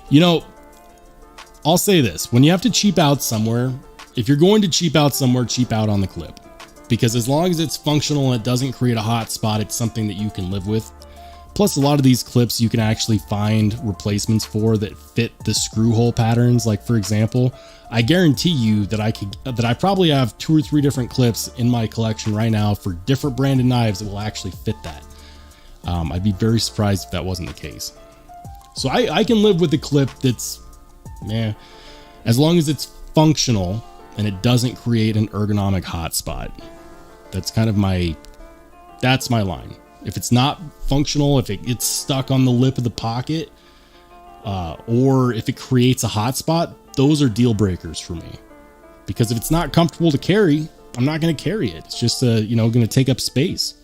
You know, I'll say this. When you have to cheap out somewhere, if you're going to cheap out somewhere, cheap out on the clip. Because as long as it's functional and it doesn't create a hot spot, it's something that you can live with. Plus, a lot of these clips you can actually find replacements for that fit the screw hole patterns. Like, for example, I guarantee you that I probably have 2 or 3 different clips in my collection right now for different branded knives that will actually fit that. I'd be very surprised if that wasn't the case. So I can live with the clip that's, as long as it's functional and it doesn't create an ergonomic hotspot. That's kind of that's my line. If it's not functional, if it gets stuck on the lip of the pocket, or if it creates a hotspot, those are deal breakers for me. Because if it's not comfortable to carry, I'm not going to carry it. It's just, going to take up space.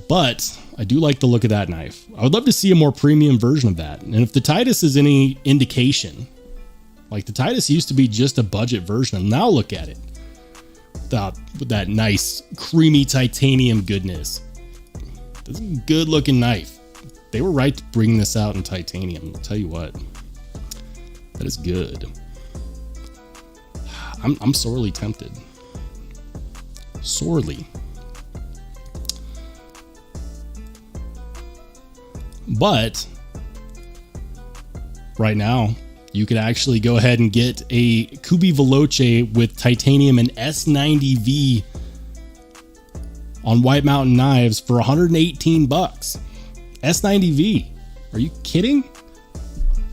But I do like the look of that knife. I would love to see a more premium version of that. And if the Titus is any indication, like the Titus used to be just a budget version, and now look at it. With that nice creamy titanium goodness. This is a good looking knife. They were right to bring this out in titanium. I'll tell you what. That is good. I'm sorely tempted. Sorely. But right now, you could actually go ahead and get a Kubi Veloce with titanium and S90V on White Mountain Knives for 118 bucks. S90V. Are you kidding?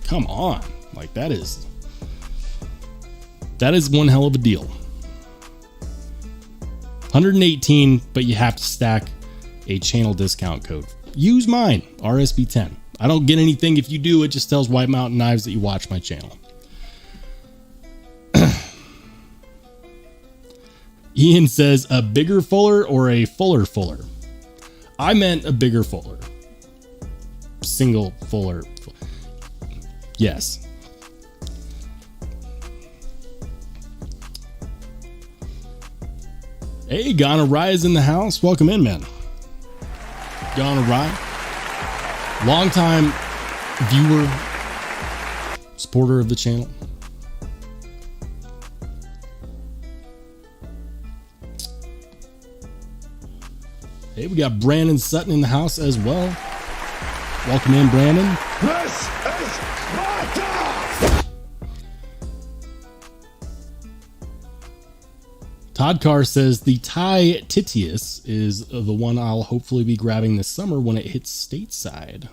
Come on. Like, that is one hell of a deal. 118, but you have to stack a channel discount code. Use mine, RSB10. I don't get anything if you do. It just tells White Mountain Knives that you watch my channel. Ian says, a bigger fuller or a fuller fuller? I meant a bigger fuller. Single fuller. Yes. Hey, Gonna Rye is in the house. Welcome in, man. Gonna Rye. Longtime viewer, supporter of the channel. Hey, we got Brandon Sutton in the house as well. Welcome in, Brandon. This is Sparta! Todd Carr says the Thai Titius is the one I'll hopefully be grabbing this summer when it hits stateside.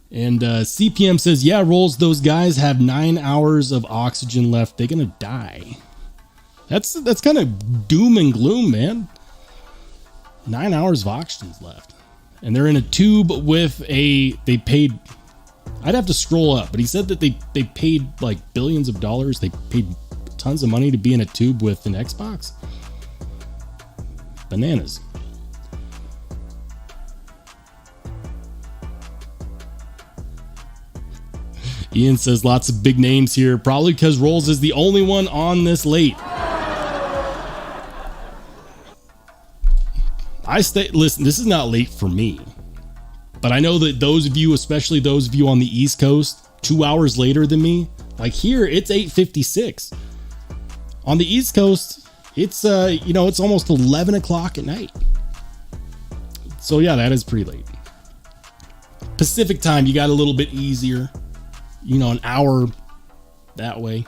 And CPM says, yeah, Rolls, those guys have 9 hours of oxygen left. They're going to die. That's kind of doom and gloom, man. 9 hours of oxygen's left. And they're in a tube with they paid, I'd have to scroll up, but he said that they paid like billions of dollars. They paid tons of money to be in a tube with an Xbox. Bananas. Ian says lots of big names here, probably because Rolls is the only one on this late. Listen, this is not late for me, but I know that those of you, especially those of you on the East Coast, 2 hours later than me, like here, it's 8:56. On the East Coast, it's it's almost 11 o'clock at night. So yeah, that is pretty late. Pacific time, you got a little bit easier, an hour that way.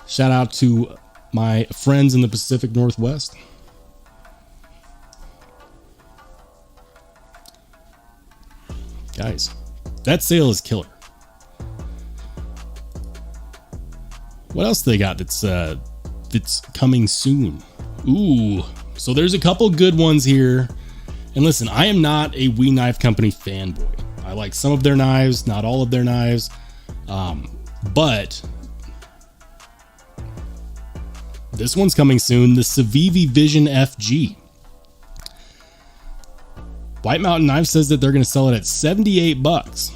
Shout out to my friends in the Pacific Northwest. Guys, that sale is killer. What else they got that's coming soon? Ooh, so there's a couple good ones here. And listen, I am not a We Knife Company fanboy. I like some of their knives, not all of their knives. But this one's coming soon, the Civivi Vision FG. White Mountain Knives says that they're going to sell it at $78,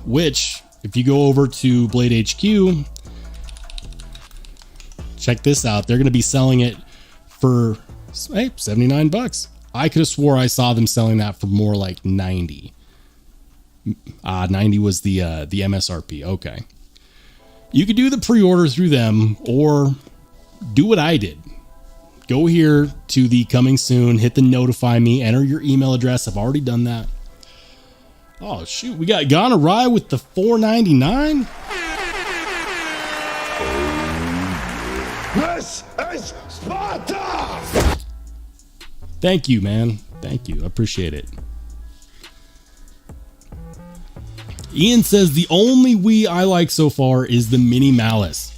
which if you go over to Blade HQ, check this out. They're going to be selling it for $79. I could have swore I saw them selling that for more like 90. 90 was the MSRP. Okay. You could do the pre-order through them or do what I did. Go here to the coming soon, hit the notify me, enter your email address. I've already done that. Oh shoot, we got Gonna Rye with the $4.99. This is Sparta! Thank you, man. Thank you. I appreciate it. Ian says the only Wii I like so far is the Mini Malice.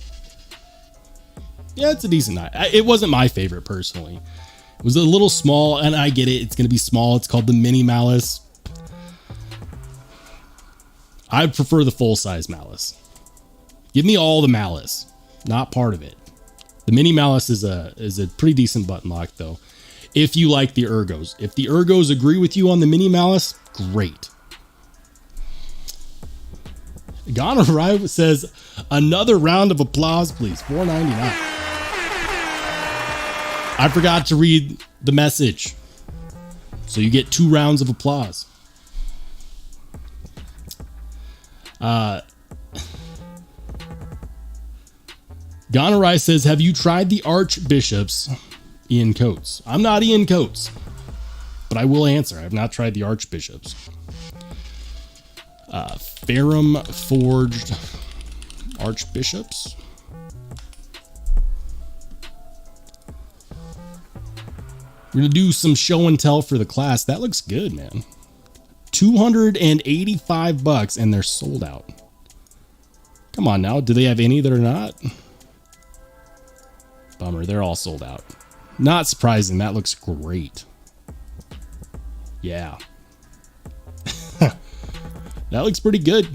Yeah, it's a decent knife. It wasn't my favorite personally. It was a little small, and I get it. It's going to be small. It's called the Mini Malice. I prefer the full-size Malice. Give me all the Malice, not part of it. The Mini Malice is a pretty decent button lock, though. If you like the ergos. If the ergos agree with you on the Mini Malice, great. Gonna Rye says, another round of applause, please. $4.99. I forgot to read the message. So you get 2 rounds of applause. Gonna Rye says, have you tried the Archbishops? Ian Coates. I'm not Ian Coates, but I will answer. I have not tried the Archbishops. Ferrum forged Archbishops. We're going to do some show and tell for the class. That looks good, man. $285 and they're sold out. Come on now. Do they have any that are not? Bummer, they're all sold out. Not surprising, that looks great. Yeah. That looks pretty good.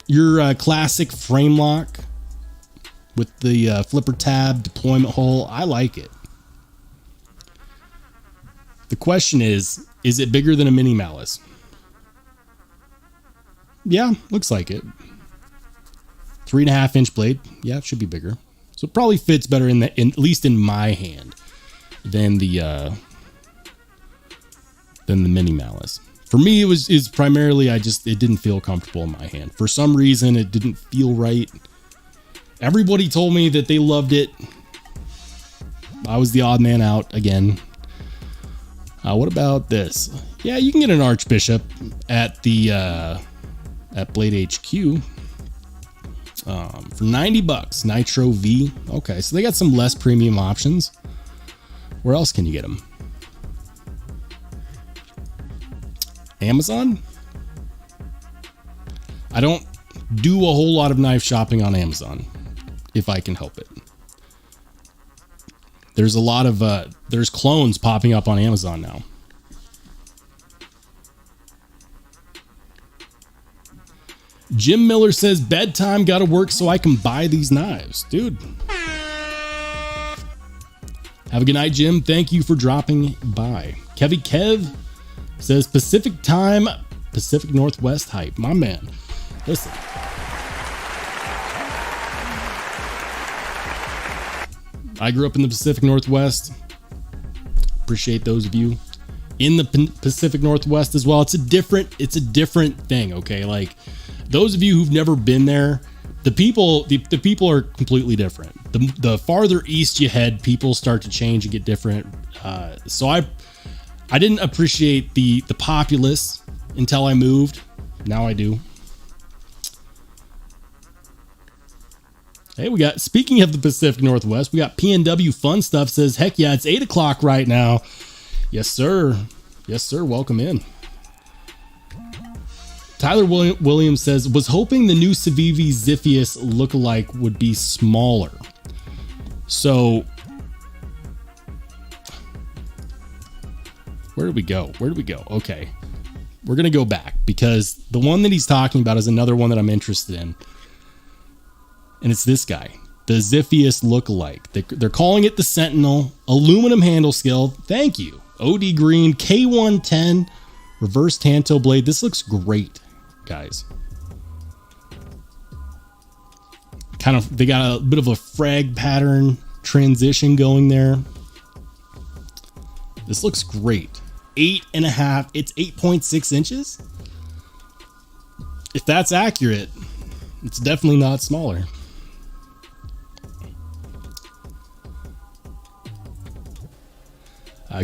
Your classic frame lock with the flipper tab deployment hole, I like it. The question is it bigger than a mini malice? Yeah, looks like it. 3.5 inch blade. Yeah, it should be bigger. So it probably fits better at least in my hand than the mini malice. For me, is primarily it didn't feel comfortable in my hand. For some reason, it didn't feel right. Everybody told me that they loved it. I was the odd man out again. What about this? Yeah, you can get an Archbishop at the at Blade HQ for $90. Nitro V. Okay, so they got some less premium options. Where else can you get them? Amazon? I don't do a whole lot of knife shopping on Amazon, if I can help it. There's a lot of there's clones popping up on Amazon now. Jim Miller says, bedtime, gotta work so I can buy these knives. Dude. Have a good night, Jim. Thank you for dropping by. Kevy Kev says, Pacific time, Pacific Northwest hype. My man. Listen. I grew up in the Pacific Northwest. Appreciate those of you in the Pacific Northwest as well. It's a different thing, okay? Like, those of you who've never been there, the people are completely different. The farther east you head, people start to change and get different. So I didn't appreciate the populace until I moved. Now I do. Hey, speaking of the Pacific Northwest, we got PNW Fun Stuff says, heck yeah, it's 8 o'clock right now. Yes, sir. Yes, sir. Welcome in. Tyler Williams says, was hoping the new Civivi Ziphius lookalike would be smaller. So, where did we go? Okay. We're going to go back because the one that he's talking about is another one that I'm interested in. And it's this guy, the Ziphius lookalike. They're calling it the Sentinel, aluminum handle scale. Thank you. OD green, K110, reverse tanto blade. This looks great, guys. They got a bit of a frag pattern transition going there. This looks great. 8.5, it's 8.6 inches. If that's accurate, it's definitely not smaller.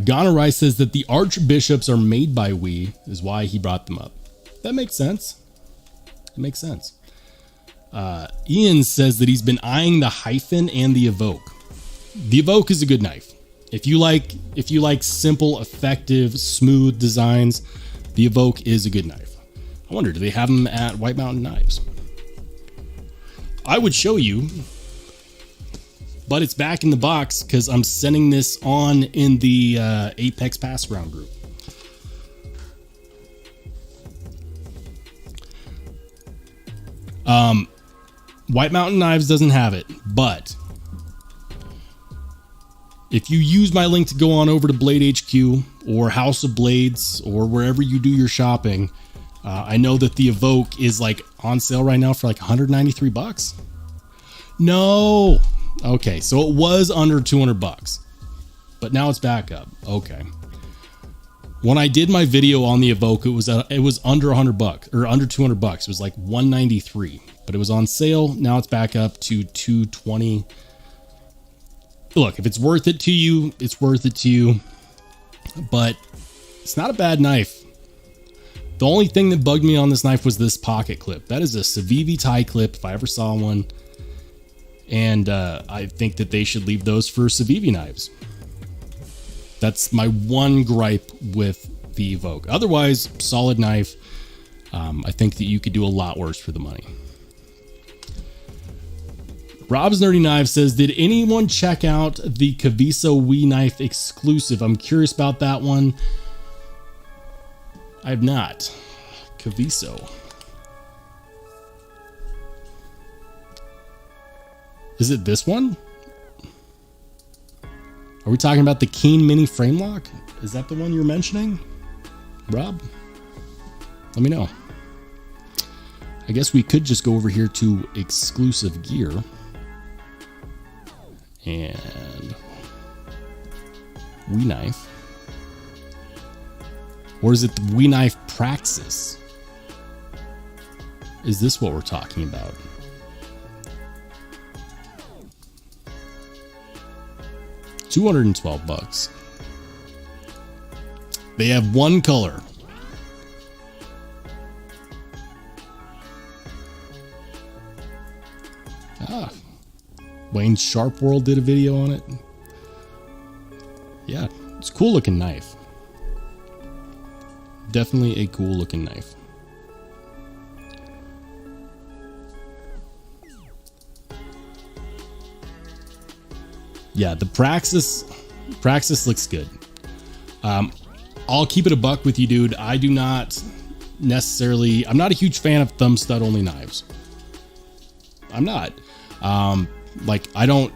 Gonorrhea says that the archbishops are made by we, is why he brought them up. That makes sense. It makes sense. Ian says that he's been eyeing the Hyphen and the Evoke. The Evoke is a good knife. If you like simple, effective, smooth designs, the Evoke is a good knife. I wonder, do they have them at White Mountain Knives? I would show you, but it's back in the box because I'm sending this on in the Apex Pass Round group. White Mountain Knives doesn't have it, but if you use my link to go on over to Blade HQ or House of Blades or wherever you do your shopping, I know that the Evoke is like on sale right now for like $193. No. Okay, so it was under $200, but now it's back up. Okay. When I did my video on the Evoke, it was under $100 or under $200. It was like $193, but it was on sale. Now it's back up to $220. Look, if it's worth it to you, it's worth it to you, but it's not a bad knife. The only thing that bugged me on this knife was this pocket clip. That is a civivi tie clip if I ever saw one. And I think that they should leave those for civivi knives. That's my one gripe with the Evoke. Otherwise, solid knife. I think that you could do a lot worse for the money. Rob's Nerdy Knife says, did anyone check out the Caviso Wii Knife exclusive? I'm curious about that one. I have not. Caviso. Is it this one? Are we talking about the Keen Mini Frame Lock? Is that the one you're mentioning, Rob? Let me know. I guess we could just go over here to exclusive gear. And Wii Knife. Or is it the Wii Knife Praxis? Is this what we're talking about? $212. They have one color. Wayne Sharp World did a video on it. Yeah, it's a cool looking knife. Definitely a cool looking knife. Yeah, the Praxis looks good. I'll keep it a buck with you, dude. I do not necessarily, I'm not a huge fan of thumb stud only knives. I'm not. Like I don't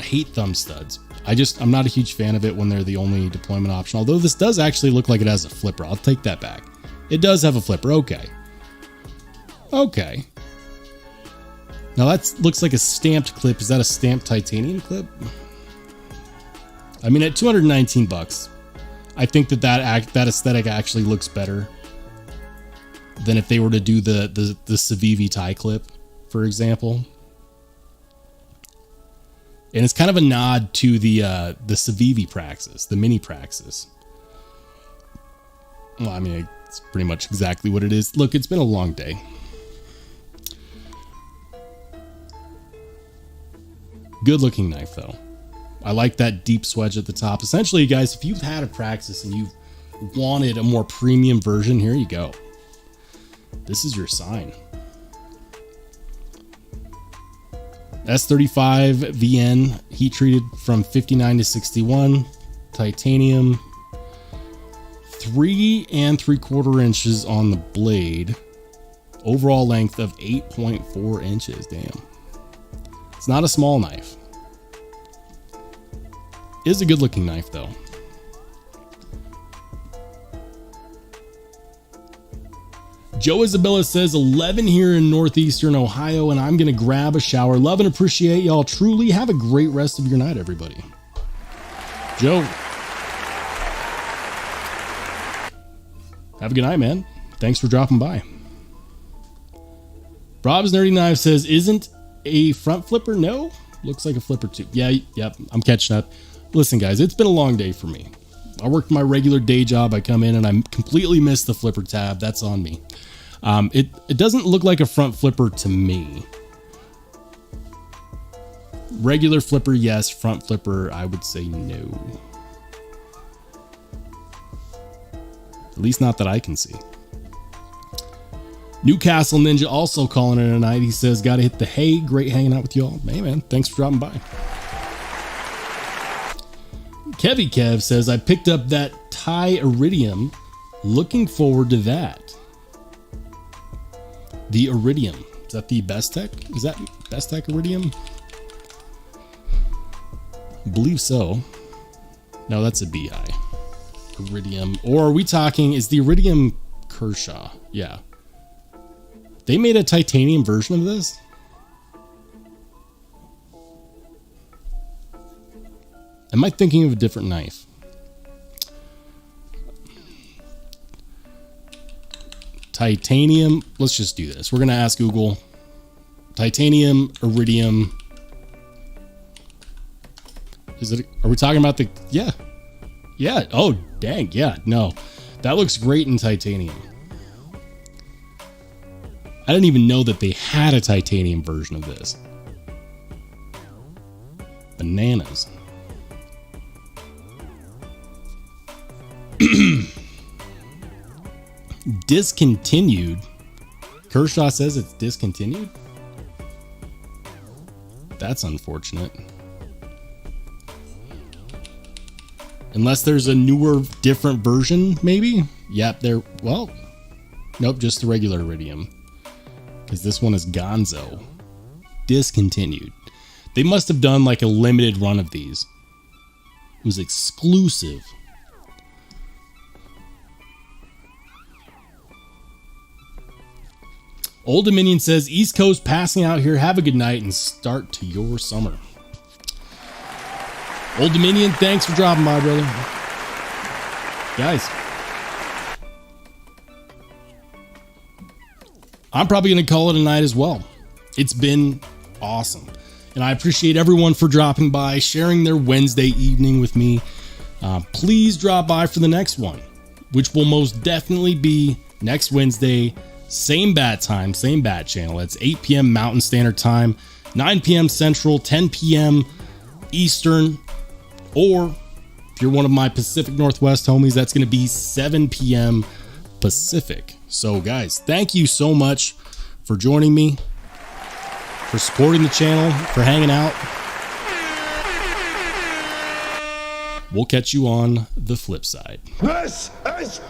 hate thumb studs. I'm not a huge fan of it when they're the only deployment option. Although this does actually look like it has a flipper. I'll take that back. It does have a flipper. Okay. Now that looks like a stamped clip. Is that a stamped titanium clip? I mean, at $219, I think that aesthetic actually looks better than if they were to do the civivi tie clip, for example. And it's kind of a nod to the civivi Praxis, the mini Praxis. Well, I mean, it's pretty much exactly what it is. Look, it's been a long day. Good looking knife though. I like that deep swedge at the top. Essentially, guys, if you've had a Praxis and you've wanted a more premium version, here you go. This is your sign. S35 VN, heat treated from 59 to 61, titanium, 3 3/4 inches on the blade, overall length of 8.4 inches. Damn, it's not a small knife. It is a good looking knife though. Joe Isabella says 11 here in northeastern Ohio, and I'm going to grab a shower. Love and appreciate y'all. Truly have a great rest of your night, everybody. Joe, have a good night, man. Thanks for dropping by. Rob's Nerdy Knife says, isn't a front flipper? No, looks like a flipper too. Yeah, yep, I'm catching up. Listen, guys, it's been a long day for me. I worked my regular day job. I come in and I completely missed the flipper tab. That's on me. It doesn't look like a front flipper to me. Regular flipper, yes. Front flipper, I would say no. At least not that I can see. Newcastle Ninja also calling it a night. He says, gotta hit the hay. Great hanging out with y'all. Hey, man, thanks for dropping by. Kevy Kev says, I picked up that Thai Iridium. Looking forward to that. The Iridium. Is that the bestech? Is that bestech Iridium? I believe so. No, that's a BI. Iridium. Or are we talking, is the Iridium Kershaw? Yeah. They made a titanium version of this? Am I thinking of a different knife? Titanium. Let's just do this. We're going to ask Google. Titanium, Iridium. Is it? Are we talking about the? Yeah. Yeah. Oh, dang. Yeah. No. That looks great in titanium. I didn't even know that they had a titanium version of this. Bananas. Discontinued. Kershaw says it's discontinued. That's unfortunate. Unless there's a newer, different version, maybe? Yep, well, nope, just the regular iridium. Because this one is Gonzo. Discontinued. They must have done like a limited run of these. It was exclusive. Old Dominion says, East Coast passing out here. Have a good night and start to your summer. Old Dominion, thanks for dropping by, brother. Guys, I'm probably going to call it a night as well. It's been awesome. And I appreciate everyone for dropping by, sharing their Wednesday evening with me. Please drop by for the next one, which will most definitely be next Wednesday. Same bat time, same bat channel. It's 8 p.m. Mountain Standard Time, 9 p.m. Central, 10 p.m. Eastern, or if you're one of my Pacific Northwest homies, that's going to be 7 p.m. Pacific. So guys, thank you so much for joining me, for supporting the channel, for hanging out. We'll catch you on the flip side. This is